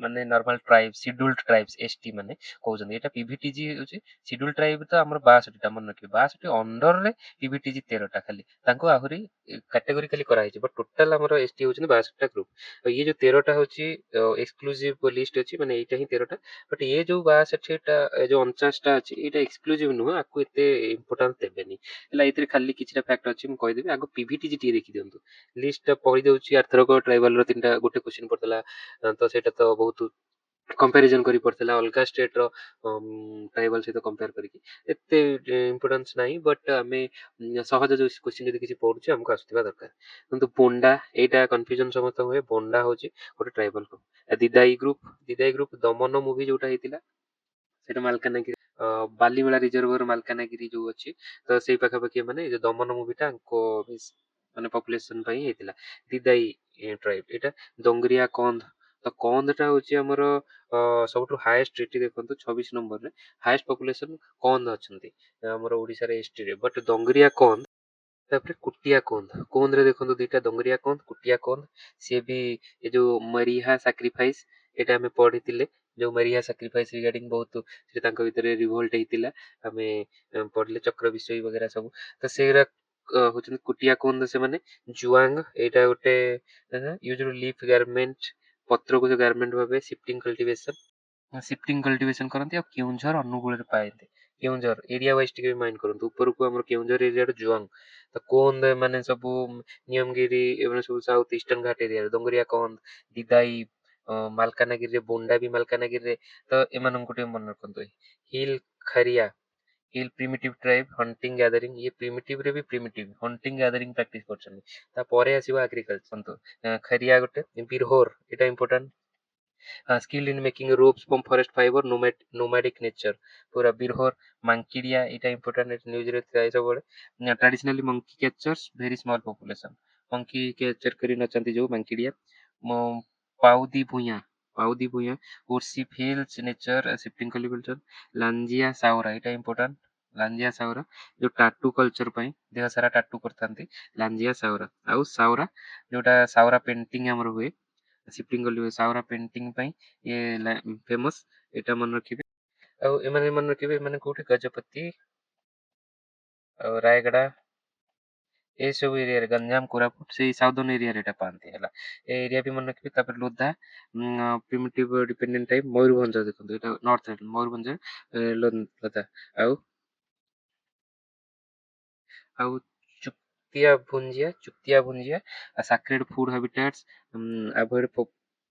ମାନେ normal tribe scheduled tribes ST ମାନେ କହୁଛନ୍ତି। ଏଇଟା ପିଭିଟିଜି ହଉଛି ସିଡ୍ୟୁଲ୍ଡ ଟ୍ରାଇବ ତ ଆମର 62ଟା ମନେ ରଖିବେ, 62 ଅଣ୍ଡରରେ ପିଭିଟିଜି 13ଟା ଖାଲି, ତାଙ୍କୁ ଆହୁରି କାଟେଗୋରିକାଲି କରାହେଇଛି। ବଟ୍ ଟୋଟାଲ ଆମର ଏସଟି ହଉଛନ୍ତି 62ଟା ଗ୍ରୁପ। ଇଏ ଯୋଉ 13ଟା ହଉଛି ଏକ୍ସକ୍ଲୁସିଭ ଲିଷ୍ଟ ଅଛି, ମାନେ ଏଇଟା ହିଁ 13ଟା। ବଟ୍ ଇଏ ଯୋଉ 62ଟା ଏ ଯୋଉ 49ଟା ଅଛି ଏଇଟା ଏକ୍ସକ୍ଲୁସିଭ ନୁହଁ, ଆକୁ ଏତେ ଇମ୍ପୋର୍ଟାନ୍ସ ଦେବେନି ହେଲା। ଏଥିରେ ଖାଲି କିଛିଟା ଫ୍ୟାକ୍ଟ ଅଛି ମୁଁ କହିଦେବି, ଆଗ ପିଭିଟିଜି ଟିକେ ଦେଖିଦିଅନ୍ତୁ। ଲିଷ୍ଟଟା କହିଦେଉଛି। ଆରଥରକ ଟ୍ରାଇବାଲର 3ଟା ଗୋଟେ କ୍ୱେଶ୍ଚିନ୍ ପଡିଥିଲା, ତ ସେଇଟା ତ ବହୁତ କମ୍ପାରିଜନ କରି ପଡିଥିଲା ଅଲଗା ଷ୍ଟେଟର ଟ୍ରାଇବାଲ ସହିତ କମ୍ପେୟାର କରିକି। ଏତେ ଇମ୍ପୋର୍ଟାନ୍ସ ନାହିଁ, ବଟ୍ ଆମେ ସହଜ ଯୋଉ କ୍ୱେଶ୍ଚିନ୍ ଯଦି କିଛି ପଡୁଛି ଆମକୁ ଆସୁଥିବା ଦରକାର। କିନ୍ତୁ ବୋଣ୍ଡା, ଏଇଟା କନଫ୍ୟୁଜନ ସମସ୍ତଙ୍କୁ ହୁଏ। ବୋଣ୍ଡା ହଉଛି ଗୋଟେ ଟ୍ରାଇବାଲ ଗ୍ରୁପ। ଦିଦାଇ ଗ୍ରୁପ ଦମନ ମୁଭି ଯୋଉଟା ହେଇଥିଲା ସେଇଟା ମାଲକାନଗିରି ବାଲିମେଳା ରିଜର୍ଭର ମାଲକାନଗିରି ଯୋଉ ଅଛି, ତ ସେଇ ପାଖାପାଖି ମାନେ ଏ ଯୋଉ ଦମନ ମୁଭିଟା ଆଙ୍କ ମାନେ ପପୁଲେସନ ପାଇଁ ହେଇଥିଲା। ଦିଦାଇ ଟ୍ରାଇବ ଏଇଟା। ଦଙ୍ଗରିଆ କନ୍ଧ, ତ କନ୍ଧଟା ହଉଛି ଆମର ସବୁଠୁ ହାଏଷ୍ଟ। ଏଠି ଦେଖନ୍ତୁ 26 ନମ୍ବରରେ ହାଏଷ୍ଟ ପପୁଲେସନ କନ୍ଧ ଅଛନ୍ତି ଆମର ଓଡିଶାରେ ଏସଟିରେ। ବଟ୍ ଦଙ୍ଗରିଆ କନ୍ଧ, ତାପରେ କୁଟିଆ କୋନ୍ଧ। କୋନ୍ଧରେ ଦେଖନ୍ତୁ ଦିଟା, ଦଙ୍ଗରିଆ କୋନ୍ଧ, କୁଟିଆ କୋନ୍ଧ। ସିଏ ବି ଏ ଯୋଉ ମରିହା ସାକ୍ରିଫାଇସ୍, ଏଇଟା ଆମେ ପଢିଥିଲେ। ଯୋଉ ମରିହା ସାକ୍ରିଫାଇସ୍ ରିଗାର୍ଡିଂ ବହୁତ ସେଠି ତାଙ୍କ ଭିତରେ ରିଭୋଲ୍ଟ ହେଇଥିଲା, ଆମେ ପଢିଲେ ଚକ୍ର ବିଷୟ ବଗେରା ସବୁ। ତ ସେଇଗୁରା ହଉଛନ୍ତି କୁଟିଆ କୋନ୍ଧ ସେମାନେ। ଜୁଆଙ୍ଗ, ଏଇଟା ଗୋଟେ ୟୁଜ୍ ଲିଫ୍ ଗାର୍ମେଣ୍ଟ, ପତ୍ରକୁ ଯୋଉ ଗାର୍ମେଣ୍ଟ ଭାବେ ସିଫ୍ଟିଂ କଲ୍ଟିଭେସନ କରନ୍ତି, ଆଉ କେଉଁଝର ଅନୁଗୁଳରେ ପାଆନ୍ତି। କେଉଁଝର ଏରିଆ ୱାଇଜ ଟିକେ ମାଇଣ୍ଡ କରନ୍ତୁ। ଉପରକୁ ଆମର କେଉଁଝର ଏରିଆର ଜୁଆଙ୍ଗ, ତ କୋନ୍ଦ ମାନେ ସବୁ ନିୟମଗିରି ଏମାନେ ସବୁ ସାଉଥ ଇଷ୍ଟର୍ଣ୍ଣ ଘାଟ ଏରିଆରେ। ଦଙ୍ଗରିଆ କନ୍ଦ, ଦିଦାଇ ମାଲକାନଗିରିରେ, ବୋଣ୍ଡା ବି ମାଲକାନଗିରିରେ। ତ ଏମାନଙ୍କୁ ଟିକେ ମନେ ରଖନ୍ତୁ। Hill Kharia, hill primitive tribe, hunting gathering. ଇଏ ପ୍ରିମିଟିଭରେ ବି ପ୍ରିମିଟିଭ ହଣ୍ଟିଂ ଗ୍ୟାଦରିଂ ପ୍ରାକ୍ଟିସ କରୁଛନ୍ତି। ତାପରେ ଆସିବ ଆଗ୍ରିକଲଚର। ଖରିଆ ଗୋଟେ। ବିରହୋର, ଏଇଟା important. skilled in making ropes from forest fiber, nomadic nature पूरा बिरहोर। मांकिडिया, ଏଇଟା important ନ୍ୟୁଜରେ ଥାଏ ସବୁବେଳେ। traditionally monkey catchers, very small population। monkey capture କରି ନଚନ୍ତି ଯୋଉ ମାଙ୍କିଡିଆ। ପାଉଦି Bhuyan worship hills nature shifting cultivation। Lanjia ସାଉରା, ଏଇଟା important। ଲାଞ୍ଜିଆ ସାଉରା ଯୋଉ ଟାଟୁ କଲଚର ପାଇଁ ଦେହ ସାରା ଟାଟୁ କରିଥାନ୍ତି, ଲାଞ୍ଜିଆ ସାଉରା। ଆଉ ସାଉରା ଯୋଉଟା ସାଉରା ପେଣ୍ଟିଂ ଆମର ହୁଏ, ସିଫ୍ଟିଂ କଲି ସାଉରା ପେଣ୍ଟିଂ ପାଇଁ ଇଏ ଫେମସ, ଏଇଟା ମନେ ରଖିବେ। ଆଉ ଏମାନେ ମନେ ରଖିବେ, ଏମାନେ କୋଉଠି ଗଜପତି ଆଉ ରାୟଗଡା ଏସବୁ ଏରିଆରେ, ଗଞ୍ଜାମ କୋରାପୁଟ ସେଇ ସାଉଦର୍ନ ଏରିଆରେ ଏଟା ପାଆନ୍ତି ହେଲା। ଏ ଏରିଆ ବି ମନେ ରଖିବେ। ତାପରେ Lodha primitive dependent type. Mayurbhanj ଦେଖନ୍ତୁ, ଏଟା ନର୍ଥ ସାଇଡ ମୟୂରଭଞ୍ଜ ଲୋଧା। ଆଉ ଆଉ ଚୁକ୍ତିଆ Bhunjia sacred food habitats, avoid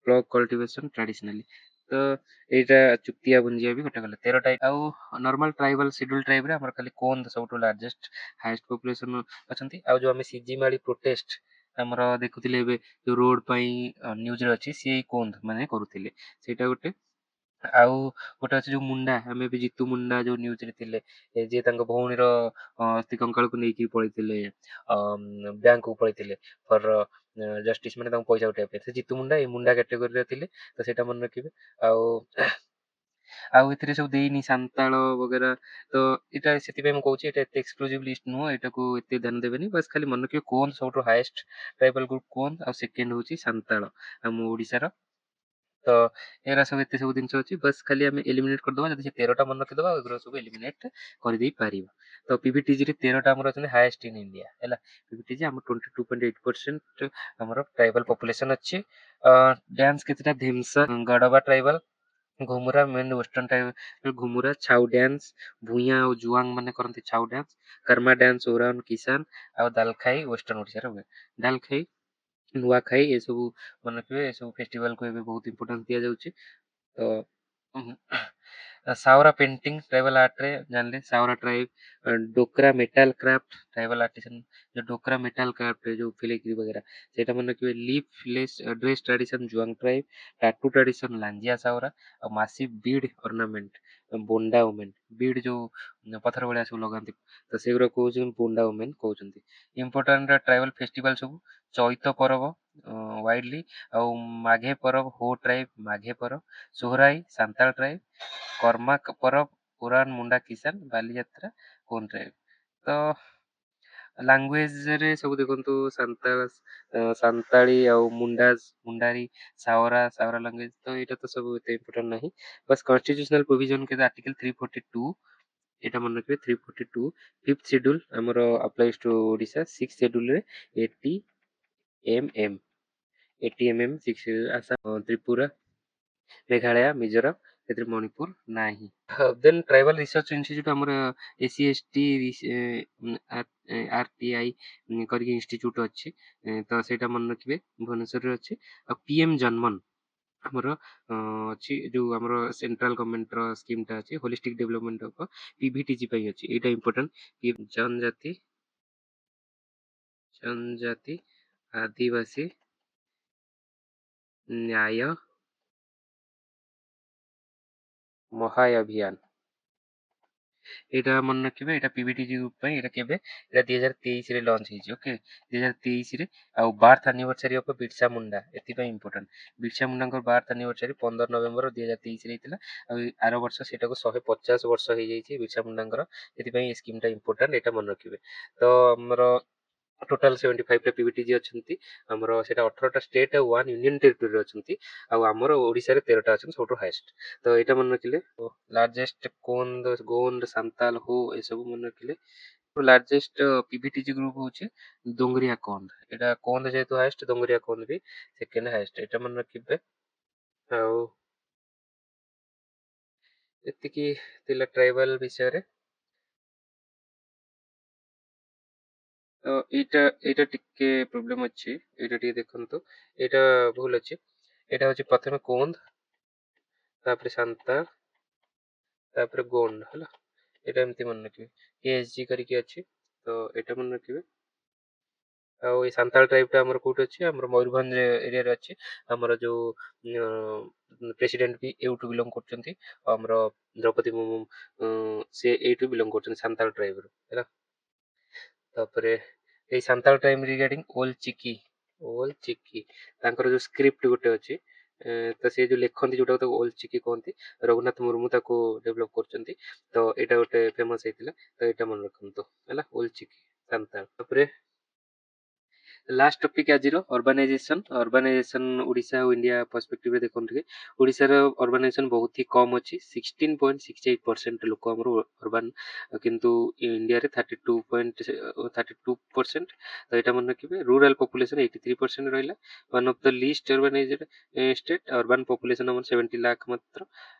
plug cultivation traditionally। ତ ଏଇଟା ଚୁକ୍ତିଆ ଭୁଞ୍ଜିଆ ବି ଗୋଟେ ଗଲେ 13ଟା। ଆଉ ନର୍ମାଲ ଟ୍ରାଇବାଲ ସିଡ୍ୟୁଲ ଟ୍ରାଇବରେ ଆମର ଖାଲି କୋନ୍ଦ ସବୁଠୁ ଲାର୍ଜେଷ୍ଟ ହାଇଏଷ୍ଟ ପପୁଲେସନ ଅଛନ୍ତି। ଆଉ ଯୋଉ ଆମେ ସିଜିମାଳି ପ୍ରୋଟେଷ୍ଟ ଆମର ଦେଖୁଥିଲେ ଏବେ ଯୋଉ ରୋଡ ପାଇଁ ନ୍ୟୁଜରେ ଅଛି, ସିଏ କୋନ୍ଦ ମାନେ କରୁଥିଲେ, ସେଇଟା ଗୋଟେ। ଆଉ ଗୋଟେ ଅଛି ଯୋଉ ମୁଣ୍ଡା, ଆମେ ଏବେ ଜିତୁ ମୁଣ୍ଡା ଯୋଉ ନ୍ୟୁଜରେ ଥିଲେ, ଯିଏ ତାଙ୍କ ଭଉଣୀର ଅସ୍ଥି କଙ୍କାଳକୁ ନେଇକି ପଳେଇଥିଲେ, ବ୍ୟାଙ୍କକୁ ପଳେଇଥିଲେ ଫର ଜଷ୍ଟିସ, ମାନେ ତାଙ୍କୁ ପଇସା ଉଠେଇବା ପାଇଁ। ସେ ଜିତୁ ମୁଣ୍ଡା ଏଇ ମୁଣ୍ଡା କ୍ୟାଟେଗୋରୀରେ ଥିଲେ, ତ ସେଇଟା ମନେ ରଖିବେ। ଆଉ ଆଉ ଏଥିରେ ସବୁ ଦେଇନି ସାନ୍ତାଳ ବଗେରା, ତ ଏଇଟା ସେଥିପାଇଁ ମୁଁ କହୁଛି ଏଇଟା ଏତେ ଏକ୍ସକ୍ଲୁସିଭ ଲିଷ୍ଟ ନୁହଁ, ଏଟାକୁ ଏତେ ଧ୍ୟାନ ଦେବେନି। ବାସ୍ ଖାଲି ମନେ ରଖିବେ କୋନ୍ଦ ସବୁଠୁ ହାଏଷ୍ଟ ଟ୍ରାଇବାଲ ଗ୍ରୁପ କୋନ୍ଦ, ଆଉ ସେକେଣ୍ଡ ହଉଛି ସାନ୍ତାଳ ଆମ ଓଡିଶାର। ତ ଏରା ସବୁ ଏତେ ସବୁ ଜିନିଷ ଅଛି, ବାସ୍ ଖାଲି ଆମେ ଏଲିମିନେଟ କରିଦବା। ଯଦି ସେ 13ଟା ମନେ ରଖିଦବା, ଏଗୁରା ସବୁ ଏଲିମିନେଟ କରିଦେଇ ପାରିବା। ତ ପିଭିଟିଜି ରେ 13ଟା ଆମର ଅଛନ୍ତି ହାଏଷ୍ଟ ଇନ୍ ଇଣ୍ଡିଆ ହେଲା। ପିଭିଟିଜି ଆମର 22.8% ଆମର ଟ୍ରାଇବାଲ ପପୁଲେସନ ଅଛି। ଡ୍ୟାନ୍ସ କେତେଟା? ଢେମସା, ଗଡବା ଟ୍ରାଇବାଲ, ଘୁମୁରା ମେନ୍ ୱେଷ୍ଟର୍ଣ୍ଣ ଟାଇପ ଘୁମୁରା, ଛାଉ ଡ୍ୟାନ୍ସ, ଭୂୟାଁ ଆଉ ଜୁଆଙ୍ଗ ମାନେ କରନ୍ତି ଛାଉ ଡ୍ୟାନ୍ସ, କର୍ମା ଡ୍ୟାନ୍ସ ଓରାଓନ କିଷାନ, ଆଉ ଦାଲଖାଇ ୱେଷ୍ଟର୍ଣ୍ଣ ଓଡିଶାରେ ହୁଏ। ଦାଲଖାଇ, ନୂଆଖାଇ ଏସବୁ ମନେ ରଖିବେ। ଏସବୁ ଫେଷ୍ଟିଭାଲକୁ ଏବେ ବହୁତ ଇମ୍ପୋର୍ଟାନ୍ସ ଦିଆଯାଉଛି। ତ ସାଉରା ପେଣ୍ଟିଂ ଟ୍ରାଇବାଲ ଆର୍ଟରେ ଜାଣିଲେ, Saura tribe. Dokra metal craft tribal artisan, ଯୋଉ ଡୋକରା ମେଟାଲ କ୍ରାଫ୍ଟ ଯୋଉ ଫିଲିଗ୍ରୀ ବଗେରା, ସେଇଟା ମନେ ରଖିବେ। Leaf dress tradition Juang tribe, tattoo tradition Lanjia Saura, ଆଉ massive bead ornament Bonda women. Bead ଯୋଉ ପଥର ଭଳିଆ ସବୁ ଲଗାନ୍ତି, ତ ସେଗୁରା କହୁଛନ୍ତି ବୋଣ୍ଡା ଓମେନ କହୁଛନ୍ତି। ଇମ୍ପୋର୍ଟାଣ୍ଟ ଟ୍ରାଇବାଲ ଫେଷ୍ଟିଭାଲ ସବୁ ଚୈତ ପରବ ୱାଇଡଲି, ଆଉ ମାଘେ ପରବ ହୋ ଟ୍ରାଇବ ମାଘେ ପରବ, सोहराई ସାନ୍ତାଳ ଟ୍ରାଇବ, କର୍ମା ପରବ କୋରାନ ମୁଣ୍ଡା କିଷାନ ବାଲିଯାତ୍ରା କୋନ୍ ଟ୍ରାଇବ୍। ତ ଲାଙ୍ଗୁଏଜରେ ସବୁ ଦେଖନ୍ତୁ ସାନ୍ତାଳୀ ଆଉ ମୁଣ୍ଡାରୀ ସାୱରା ଲାଙ୍ଗୁଏଜ। ତ ଏଇଟା ତ ସବୁ ଏତେ ଇମ୍ପୋର୍ଟାଣ୍ଟ ନାହିଁ। ବାସ୍ କନଷ୍ଟିଟ୍ୟୁସନାଲ ପ୍ରୋଭିଜନ କେତେ ଆର୍ଟିକଲ 342 ଏଇଟା ମନେ ରଖିବେ 342। ଫିଫ୍ଥ ସେଡ୍ୟୁଲ ଆମର ଆପ୍ଲାଇଜ ଟୁ ଓଡ଼ିଶା। ସିକ୍ସ ସେଡ୍ୟୁଲରେ 80 mm 6 ଆସାମ ତ୍ରିପୁରା ମେଘାଳୟ ମିଜୋରାମ ସେଥିରେ ମଣିପୁର ନାହିଁ। ଦେନ୍ ଟ୍ରାଇବାଲ ରିସର୍ଚ୍ଚ ଇନଷ୍ଟିଚ୍ୟୁଟ୍ ଆମର SC ST RTI କରିକି ଇନଷ୍ଟିଚ୍ୟୁଟ୍ ଅଛି। ତ ସେଇଟା ମନେ ରଖିବେ ଭୁବନେଶ୍ୱରରେ ଅଛି। ଆଉ PM ଜନ୍ମନ ଆମର ଅଛି ଯୋଉ ଆମର ସେଣ୍ଟ୍ରାଲ ଗଭର୍ଣ୍ଣମେଣ୍ଟର ସ୍କିମ୍ଟା ଅଛି ହୋଲିଷ୍ଟିକ୍ ଡେଭଲପମେଣ୍ଟ ଅଫ PVTG ପାଇଁ ଅଛି। ଏଇଟା ଇମ୍ପୋର୍ଟାଣ୍ଟ। जनजाति आदिवासी न्याय महाअभियान ଏଇଟା ମନେ ରଖିବେ। ଏଇଟା PVTG ଗ୍ରୁପ ପାଇଁ। ଏଇଟା କେବେ ଏଇଟା 2023ରେ ଲଞ୍ଚ ହେଇଛି। ଓକେ 2023ରେ। ଆଉ birth anniversary of Birsa Munda ଏଥିପାଇଁ ଇମ୍ପୋର୍ଟାଣ୍ଟ। ବିର୍ସା ମୁଣ୍ଡାଙ୍କର ବାର୍ଥ ଆନିଭର୍ସାରୀ 15 ନଭେମ୍ବର 2023ରେ ହେଇଥିଲା। ଆଉ ଆର ବର୍ଷ ସେଇଟାକୁ 150 ବର୍ଷ ହେଇଯାଇଛି ବିର୍ସା ମୁଣ୍ଡାଙ୍କର। ସେଥିପାଇଁ ଏ ସ୍କିମ୍ଟା ଇମ୍ପୋର୍ଟାଣ୍ଟ। ଏଇଟା ମନେ ରଖିବେ। ତ ଆମର ଟୋଟାଲ 75ଟା PVTG ଅଛନ୍ତି। ଆମର ସେଇଟା 18ଟା ଷ୍ଟେଟ୍ ଆଉ 1 ୟୁନିୟନ ଟେରିଟୋରୀରେ ଅଛନ୍ତି। ଆଉ ଆମର ଓଡ଼ିଶାରେ 13ଟା ଅଛନ୍ତି ସବୁଠୁ ହାଏଷ୍ଟ। ତ ଏଇଟା ମନେ ରଖିଲେ। ଲାର୍ଜେଷ୍ଟ ଗୋଣ୍ଡ ସାନ୍ତାଲ ହୋ ଏସବୁ ମନେ ରଖିଲେ। ଲାର୍ଜେଷ୍ଟ PVTG ଗ୍ରୁପ ହଉଛି ଡୋଙ୍ଗରିଆ କନ୍ଧ। ଏଇଟା କନ୍ଧ ଯେହେତୁ ହାଏଷ୍ଟ ଡୋଙ୍ଗରିଆ କନ୍ଧ ବି ସେକେଣ୍ଡ ହାଏଷ୍ଟ। ଏଇଟା ମନେ ରଖିବେ। ଆଉ ଏତିକି ଥିଲା ଟ୍ରାଇବାଲ ବିଷୟରେ। ତ ଏଇଟା ଟିକେ ପ୍ରୋବ୍ଲେମ ଅଛି। ଏଇଟା ଟିକେ ଦେଖନ୍ତୁ। ଏଇଟା ଭୁଲ ଅଛି। ଏଇଟା ହଉଛି ପ୍ରଥମେ କୋନ୍ଧ ତାପରେ ସାନ୍ତାଳ ତାପରେ ଗୋଣ୍ଡ ହେଲା। ଏଇଟା ଏମିତି ମନେ ରଖିବେ। KSG କରିକି ଅଛି। ତ ଏଇଟା ମନେ ରଖିବେ। ଆଉ ଏଇ ସାନ୍ତାଳ ଟ୍ରାଇବଟା ଆମର କୋଉଠି ଅଛି? ଆମର ମୟୂରଭଞ୍ଜ ଏରିଆରେ ଅଛି। ଆମର ଯୋଉ ପ୍ରେସିଡେଣ୍ଟ ବି ଏଇଠୁ ବିଲଙ୍ଗ କରୁଛନ୍ତି। ଆମର ଦ୍ରୌପଦୀ ମୁର୍ମୁ ସେ ଏଇଠୁ ବିଲଙ୍ଗ କରୁଛନ୍ତି ସାନ୍ତାଳ ଟ୍ରାଇବରୁ ହେଲା। ତାପରେ ଏଇ ସାନ୍ତାଳ ଟ୍ରାଇବ ରିଗାର୍ଡିଂ ଓଲ ଚିକି ତାଙ୍କର ଯୋଉ ସ୍କ୍ରିପ୍ଟ ଗୋଟେ ଅଛି। ତ ସେ ଯୋଉ ଲେଖନ୍ତି ଯୋଉଟା ତାକୁ ଓଲ ଚିକି କହନ୍ତି। ରଘୁନାଥ ମୁର୍ମୁ ତାକୁ ଡେଭଲପ କରୁଛନ୍ତି। ତ ଏଇଟା ଗୋଟେ ଫେମସ ହେଇଥିଲା। ତ ଏଇଟା ମନେ ରଖନ୍ତୁ ହେଲା ଓଲ ଚିକି ସାନ୍ତାଳ। ତାପରେ ଲାଷ୍ଟ ଟପିକ ଆଜିର ଅର୍ବାନାଇଜେସନ ଓଡ଼ିଶା ଆଉ ଇଣ୍ଡିଆ ପର୍ସପେକ୍ଟିଭରେ ଦେଖନ୍ତୁ ଟିକେ। ଓଡ଼ିଶାର ଅର୍ବାନାଇଜେସନ ବହୁତ ହି କମ ଅଛି। 16.68% ଲୋକ ଆମର ଅର୍ବାନ। କିନ୍ତୁ ଇଣ୍ଡିଆରେ 32.32%। ତ ଏଇଟା ମନେ ରଖିବେ। ରୁରାଲ ପପୁଲେସନ 83% ରହିଲା। One of the least urbanized state. Urban population ଆମର 70 ଲାଖ ମାତ୍ର।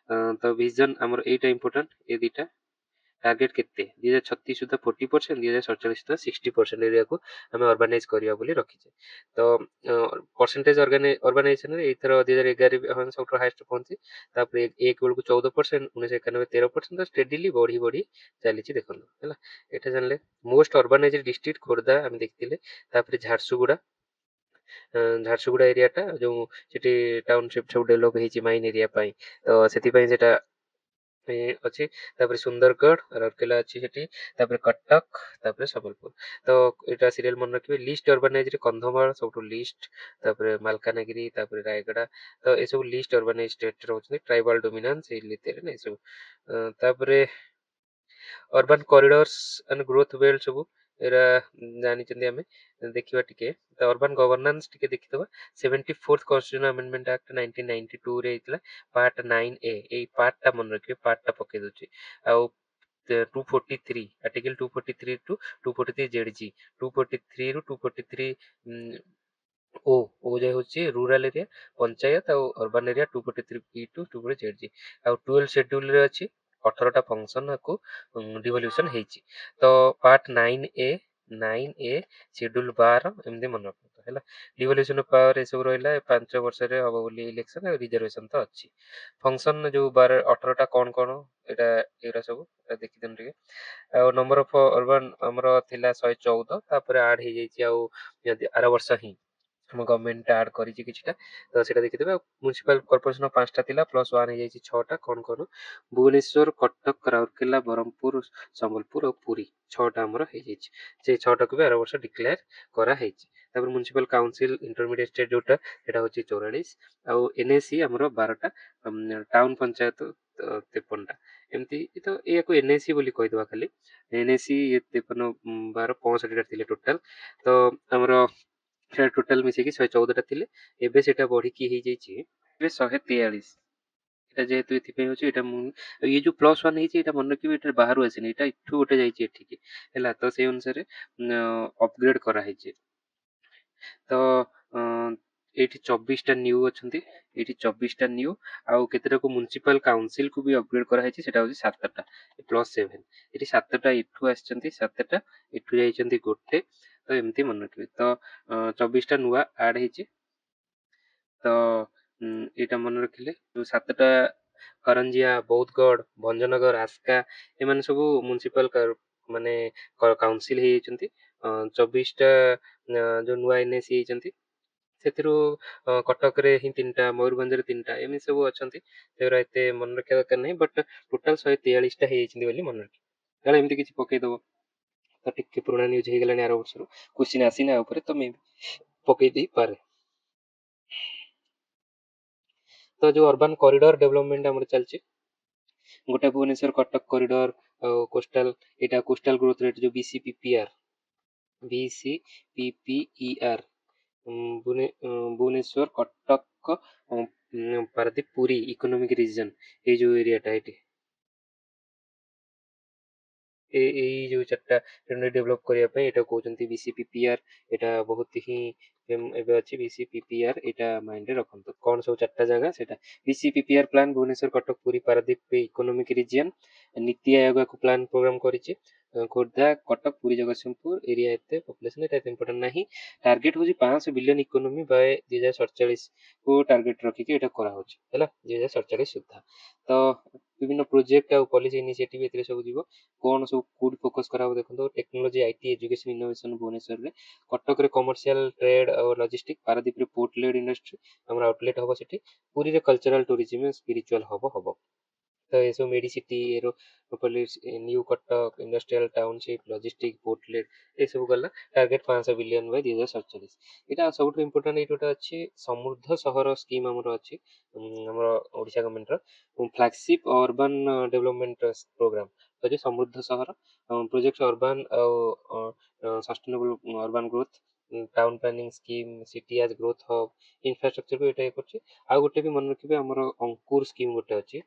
ତ ଭିଜନ ଆମର ଏଇଟା ଇମ୍ପୋର୍ଟାଣ୍ଟ। ଏ ଦିଟା ଟାର୍ଗେଟ କେତେ 2036 ସୁଦ୍ଧା 40%, 2047 ସୁଦ୍ଧା 60% ଏରିଆକୁ ଆମେ ଅର୍ବାନାଇଜ କରିବା ବୋଲି ରଖିଛେ। ତ ପରସେଣ୍ଟେଜ ଅର୍ବାନାଇଜେସନରେ ଏଇଥର 2011 ସବୁଠୁ ହାଏଷ୍ଟ ପହଞ୍ଚି। ତାପରେ 1 ବେଳକୁ 14%, 1991 13%। ତ ଷ୍ଟେଡିଲି ବଢି ବଢି ଚାଲିଛି ଦେଖନ୍ତୁ ହେଲା। ଏଇଟା ଜାଣିଲେ। ମୋଷ୍ଟ ଅର୍ବାନାଇଜେଡ ଡିଷ୍ଟ୍ରିକ୍ଟ ଖୋର୍ଦ୍ଧା ଆମେ ଦେଖିଥିଲେ। ତାପରେ ଝାରସୁଗୁଡା ଏରିଆଟା ଯୋଉ ସେଠି ଟାଉନସିପ ସବୁ ଡେଭଲପ ହେଇଛି ମାଇନ ଏରିଆ ପାଇଁ। ତ ସେଥିପାଇଁ ସେଟା ଅଛି। ତାପରେ ସୁନ୍ଦରଗଡ଼ ରାଉରକେଲା ଅଛି ସେଠି। ତାପରେ କଟକ ତାପରେ ସମ୍ବଲପୁର। ତ ଏଇଟା ସିରିଏଲ ମନେ ରଖିବେ। ଲିଷ୍ଟ ଅର୍ବାନାଇଜରେ କନ୍ଧମାଳ ସବୁଠୁ ଲିଷ୍ଟ। ତାପରେ ମାଲକାନଗିରି ତାପରେ ରାୟଗଡା। ତ ଏସବୁ ଲିଷ୍ଟ ଅର୍ବାନାଇଜ ଷ୍ଟେଟ ରହୁଛନ୍ତି। ଟ୍ରାଇବାଲ ଡୋମିନାନ୍ସ ଏଇ ଭିତରେ ନା ଏସବୁ। ତାପରେ ଅର୍ବାନ କରିଡର୍ସ ଆଣ୍ଡ ଗ୍ରୋଥ ବେଲ୍ଟ ସବୁ ଏରା ଜାଣିଛନ୍ତି ଆମେ। ଦେଖିବା ଟିକେ। ତ ଅର୍ବାନ ଗଭର୍ନାନ୍ସ ଟିକେ ଦେଖିଦବା। 74th କନଷ୍ଟିଟ୍ୟୁସନାଲ ଆମେଣ୍ଡମେଣ୍ଟ ଆକ୍ଟ 1992 ରେ ହେଇଥିଲା। ପାର୍ଟ 9A ଏଇ ପାର୍ଟଟା ମନେ ରଖିବେ। ପାର୍ଟଟା ପକେଇ ଦଉଛି। ଆଉ 243 ଆର୍ଟିକଲ 243 ଟୁ 243 ZG 243 ରୁ 243 ଓ ଯାଏ ହଉଛି ରୁରାଲ ଏରିଆ ପଞ୍ଚାୟତ ଆଉ ଅର୍ବାନ ଏରିଆ 243 ଟୁ 243 ZG। ଆଉ 12 ସେଡ୍ୟୁଲରେ ଅଛି 18ଟା ଫଙ୍କସନ କୁ ଡିଭଲ୍ୟୁସନ ହେଇଛି। ତ ପାର୍ଟ 9A ସେଡ୍ୟୁଲ 12 ଏମିତି ମନେ ରଖନ୍ତୁ ହେଲା। ଡିଭଲ୍ୟୁସନ ପାୱାର ଏସବୁ ରହିଲା। 5 ବର୍ଷରେ ହବ ବୋଲି ଇଲେକ୍ସନ। ରିଜର୍ଭେସନ ତ ଅଛି। ଫଙ୍କସନ ଯୋଉ 18ଟା କଣ କଣ ଏଇଟା ଏଗୁରା ସବୁ ଦେଖିଦିଅନ୍ତୁ ଟିକେ। ଆଉ ନମ୍ବର ଅଫ ଅର୍ବାନ ଆମର ଥିଲା 114। ତାପରେ ଆଡ ହେଇଯାଇଛି ଆଉ ଆର ବର୍ଷ ହିଁ ଆମ ଗଭର୍ଣ୍ଣମେଣ୍ଟ ଆଡ କରିଛି କିଛିଟା। ତ ସେଇଟା ଦେଖିଦେବେ। ଆଉ ମ୍ୟୁନିସିପାଲ କର୍ପୋରେସନ 5ଟା ଥିଲା +1 ହେଇଯାଇଛି 6ଟା। କଣ କଣ? ଭୁବନେଶ୍ୱର କଟକ ରାଉରକେଲା ବ୍ରହ୍ମପୁର ସମ୍ବଲପୁର ଆଉ ପୁରୀ 6ଟା ଆମର ହେଇଯାଇଛି। ସେଇ 6ଟାକୁ ବି ଆର ବର୍ଷ ଡିକ୍ଲେୟାର କରାହେଇଛି। ତାପରେ ମ୍ୟୁନିସିପାଲ କାଉନସିଲ ଇଣ୍ଟରମିଡିଏଟ ଷ୍ଟେଟ୍ ଯୋଉଟା ସେଇଟା ହଉଛି 44। ଆଉ NAC ଆମର 12ଟା। ଟାଉନ ପଞ୍ଚାୟତ 53ଟା ଏମିତି ତ ଏହାକୁ ଏନ୍ଏସି ବୋଲି କହିଦେବା ଖାଲି ଏନ୍ଏସି 53 12 65ଟା ଥିଲେ ଟୋଟାଲ ତ ଆମର ସେଟା ଟୋଟାଲ ମିଶେଇକି 114ଟା ଥିଲେ ଏବେ ସେଟା ବଢିକି ହେଇଯାଇଛି ଏବେ 143 এটা ଯେହେତୁ ଏଥିପାଇଁ ହଉଛି ଏଇଟା ମୁଁ ଇଏ ଯୋଉ +1 ହେଇଛି ଏଇଟା ମନେ ରଖିବେ ଏଟା ବାହାରୁ ଆସିନି ଏଇଟା ଏଠୁ ଗୋଟେ ଯାଇଛି ଏଠିକି ହେଲା ତ ସେଇ ଅନୁସାରେ ଅପଗ୍ରେଡ କରାହେଇଛି ତ ଏଇଠି 24ଟା ନ୍ୟୁ ଅଛନ୍ତି ଏଇଠି 24ଟା ନ୍ୟୁ ଆଉ କେତେଟାକୁ ମ୍ୟୁନିସିପାଲ କାଉନସିଲ କୁ ବି ଅପଗ୍ରେଡ କରାହେଇଛି ସେଟା ହଉଛି 7ଟା +7 ଏଠି 7ଟା ଏଠୁ ଆସିଛନ୍ତି 7ଟା ଏଠୁ ଯାଇଛନ୍ତି ଗୋଟେ ତ ଏମିତି ମନେ ରଖିବେ ତ 24ଟା ନୂଆ ଆଡ ହେଇଛି ତ ଏଇଟା ମନେ ରଖିଲେ ଯୋଉ 7ଟା କରଞ୍ଜିଆ ବୌଦ୍ଧଗଡ଼ ଭଞ୍ଜନଗର ଆସ୍କା ଏମାନେ ସବୁ ମ୍ୟୁନିସିପାଲ ମାନେ କାଉନସିଲ ହେଇଯାଇଛନ୍ତି 24ଟା ଯୋଉ ନୂଆ ଏନ୍ଏସି ହେଇଛନ୍ତି ସେଥିରୁ କଟକରେ ହିଁ 3ଟା ମୟୂରଭଞ୍ଜରେ 3ଟା ଏମିତି ସବୁ ଅଛନ୍ତି ସେଗୁରା ଏତେ ମନେ ରଖିବା ଦରକାର ନାହିଁ ବଟ୍ ଟୋଟାଲ 143ଟା ହେଇଯାଇଛନ୍ତି ବୋଲି ମନେ ରଖିବେ କାରଣ ଏମିତି କିଛି ପକେଇଦବ ତ ଟିକେ ପୁରୁଣା ନ୍ୟୁଜ ହେଇଗଲାଣି ଆର ବର୍ଷରୁ କ୍ୱେଶ୍ଚିନ୍ ଆସିନି ଆ ଉପରେ ତ ମେ ପକେଇ ଦେଇପାରେ ତ ଯୋଉ ଅର୍ବାନ କରିଡର ଡେଭଲପମେଣ୍ଟ ଆମର ଚାଲିଛି ଗୋଟେ ଭୁବନେଶ୍ୱର କଟକ କରିଡର ଆଉ କୋଷ୍ଟାଲ ଏଇଟା କୋଷ୍ଟାଲ ଗ୍ରୋଥ ରେଟ୍ ଯୋଉ BCPPR Bhubaneswar Cuttack Paradip Puri economic region ଏଇ ଯୋଉ ଏରିଆଟା ଏଠି ଏଇ ଯୋଉ ଚାରିଟା ଡେଭଲପ କରିବା ପାଇଁ ଏଇଟା କହୁଛନ୍ତି BCPPR ଏଇଟା ବହୁତ ହିଁ ଏବେ ଅଛି BCPPR ଏଇଟା ମାଇଣ୍ଡରେ ରଖନ୍ତୁ କଣ ସବୁ ଚାରିଟା ଜାଗା ସେଇଟା BCPPR plan Bhubaneswar Cuttack Puri Paradip economic region NITI Aayog କୁ ପ୍ଲାନ ପ୍ରୋଗ୍ରାମ କରିଛି ଖୋର୍ଦ୍ଧା କଟକ ପୁରୀ ଜଗତସିଂହପୁର ଏରିଆ ଏତେ ପପୁଲେସନ ଏଟା ଏତେ ଇମ୍ପୋର୍ଟାଣ୍ଟ ନାହିଁ ଟାର୍ଗେଟ ହଉଛି 500 ବିଲିୟନ ଇକୋନୋମି ବାୟ 2047 କୁ ଟାର୍ଗେଟ ରଖିକି ଏଇଟା କରାହଉଛି ହେଲା 2047 ସୁଦ୍ଧା ତ ବିଭିନ୍ନ ପ୍ରୋଜେକ୍ଟ ଆଉ ପଲିସି ଇନିସିଏଟିଭ ଏଥିରେ ସବୁ ଯିବ କଣ ସବୁ କୋଉଠି ଫୋକସ କରାହବ ଦେଖନ୍ତୁ ଟେକ୍ନୋଲୋଜି ଆଇଟି ଏଜୁକେସନ ଇନୋଭେସନ ଭୁବନେଶ୍ୱରରେ କଟକରେ କମର୍ସିଆଲ ଟ୍ରେଡ ଆଉ ଲଜିଷ୍ଟିକ ପାରାଦୀପରେ ପୋର୍ଟ ଲେଡ୍ ଇଣ୍ଡଷ୍ଟ୍ରି ଆମର ଆଉଟଲେଟ ହବ ସେଠି ପୁରୀରେ କଲଚରାଲ ଟୁରିଜିମ ସ୍ପିରିଚୁଆଲ ହବ ତ ଏସବୁ medicity aeropolis new Cuttack industrial township logistic port led ଏସବୁ ଗଲା ଟାର୍ଗେଟ 500 ବିଲିୟନ ବାଇ 2047 ଏଇଟା ସବୁଠୁ ଇମ୍ପୋର୍ଟାଣ୍ଟ ଏଇଠି ଗୋଟେ ଅଛି ସମୃଦ୍ଧ ସହର ସ୍କିମ୍ ଆମର ଅଛି ଆମର ଓଡିଶା ଗଭର୍ଣ୍ଣମେଣ୍ଟର ଫ୍ଲାଗସିପ୍ ଅର୍ବାନ ଡେଭଲପମେଣ୍ଟ ପ୍ରୋଗ୍ରାମ ଅଛି ସମୃଦ୍ଧ ସହର ପ୍ରୋଜେକ୍ଟ ଅର୍ବାନ ଆଉ sustainable urban growth town planning scheme city ଆଜ ଗ୍ରୋଥ ହବ ଇନଫ୍ରାଷ୍ଟ୍ରକ୍ଚରକୁ ଏଇଟା ଇଏ କରୁଛି ଆଉ ଗୋଟେ ବି ମନେ ରଖିବେ ଆମର ଅଙ୍କୁର ସ୍କିମ୍ ଗୋଟେ ଅଛି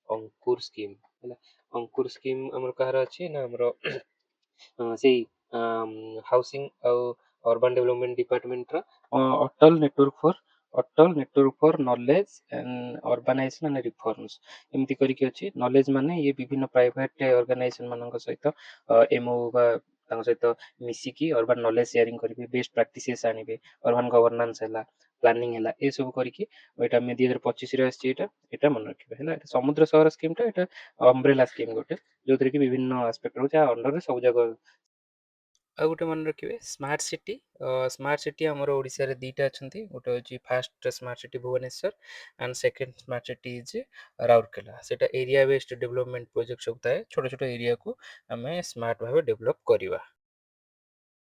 ଅଙ୍କୁର ସ୍କିମ୍ ହେଲା ଅଙ୍କୁର ସ୍କିମ୍ ଆମର କାହାର ଅଛି ନା ଆମର ସେଇ ହାଉସିଂ ଆଉ ଅର୍ବାନ ଡେଭଲପମେଣ୍ଟ ଡିପାର୍ଟମେଣ୍ଟର Atal network for knowledge urbanization and reforms ଏମିତି କରିକି ଅଛି ନଲେଜ ମାନେ ଇଏ ବିଭିନ୍ନ ପ୍ରାଇଭେଟ ଅର୍ଗାନାଇଜେସନ ମାନଙ୍କ ସହିତ ଏମଓ ବା ତାଙ୍କ ସହିତ ମିଶିକି ଅର୍ବାନ ନଲେଜ ସେୟାରିଂ କରିବେ ବେଷ୍ଟ ପ୍ରାକ୍ଟିସେସ୍ ଆଣିବେ ଅର୍ବାନ ଗଭର୍ନାନ୍ସ ହେଲା ପ୍ଲାନିଂ ହେଲା ଏସବୁ କରିକି ଏଇଟା ଆମେ 2025ରେ ଆସିଛି ଏଇଟା ମନେ ରଖିବେ ହେଲା ଏଟା ସମୁଦ୍ର ସହର ସ୍କିମ୍ଟା ଏଇଟା ଅମ୍ବ୍ରେଲା ସ୍କିମ୍ ଗୋଟେ ଯୋଉଥିରେ କି ବିଭିନ୍ନ ଆସ୍ପେକ୍ଟ ରହୁଛି ଆ ଅଣ୍ଡରରେ ସବୁ ଯାକ ଆଉ ଗୋଟେ ମନେ ରଖିବେ ସ୍ମାର୍ଟ ସିଟି ଆମର ଓଡ଼ିଶାରେ ଦିଟା ଅଛନ୍ତି ଗୋଟେ ହେଉଛି first smart city Bhubaneswar and second smart city is Rourkela ସେଇଟା ଏରିଆ ବେସ୍ଡ ଡେଭଲପମେଣ୍ଟ ପ୍ରୋଜେକ୍ଟ ସବୁ ଥାଏ ଛୋଟ ଛୋଟ ଏରିଆକୁ ଆମେ ସ୍ମାର୍ଟ ଭାବେ ଡେଭଲପ କରିବା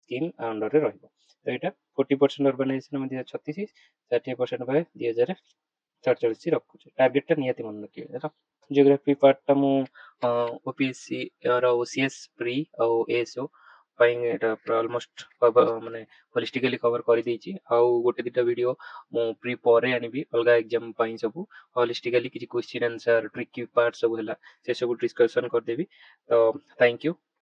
ସ୍କିମ୍ ଅଣ୍ଡରରେ ରହିବ ତ ଏଇଟା 40% ଅର୍ଗାନାଇଜେସନ ଆମେ 2036 60% ଭାବେ 2047 ରଖୁଛୁ ଟାର୍ଗେଟଟା ନିହାତି ମନେ ରଖିବେ ହେଲା ଜିଓଗ୍ରାଫି ପାର୍ଟଟା ମୁଁ ଓପିଏସସି ର ଓସିଏସ୍ ପ୍ରି ଆଉ ଏଏସଓ ପାଇଁ ଏଇଟା ପୁରା ଅଲମୋଷ୍ଟ ମାନେ ହୋଲିଷ୍ଟିକାଲି କଭର କରିଦେଇଛି ଆଉ ଗୋଟେ ଦିଟା ଭିଡ଼ିଓ ମୁଁ ପ୍ରି ପରେ ଆଣିବି ଅଲଗା ଏକ୍ଜାମ ପାଇଁ ସବୁ ହୋଲିଷ୍ଟିକାଲି କିଛି କ୍ୱେଶ୍ଚିନ୍ ଆନ୍ସର ଟ୍ରିକି ପାର୍ଟ ସବୁ ହେଲା ସେ ସବୁ ଡିସ୍କସନ କରିଦେବି ତ ଥ୍ୟାଙ୍କ ୟୁ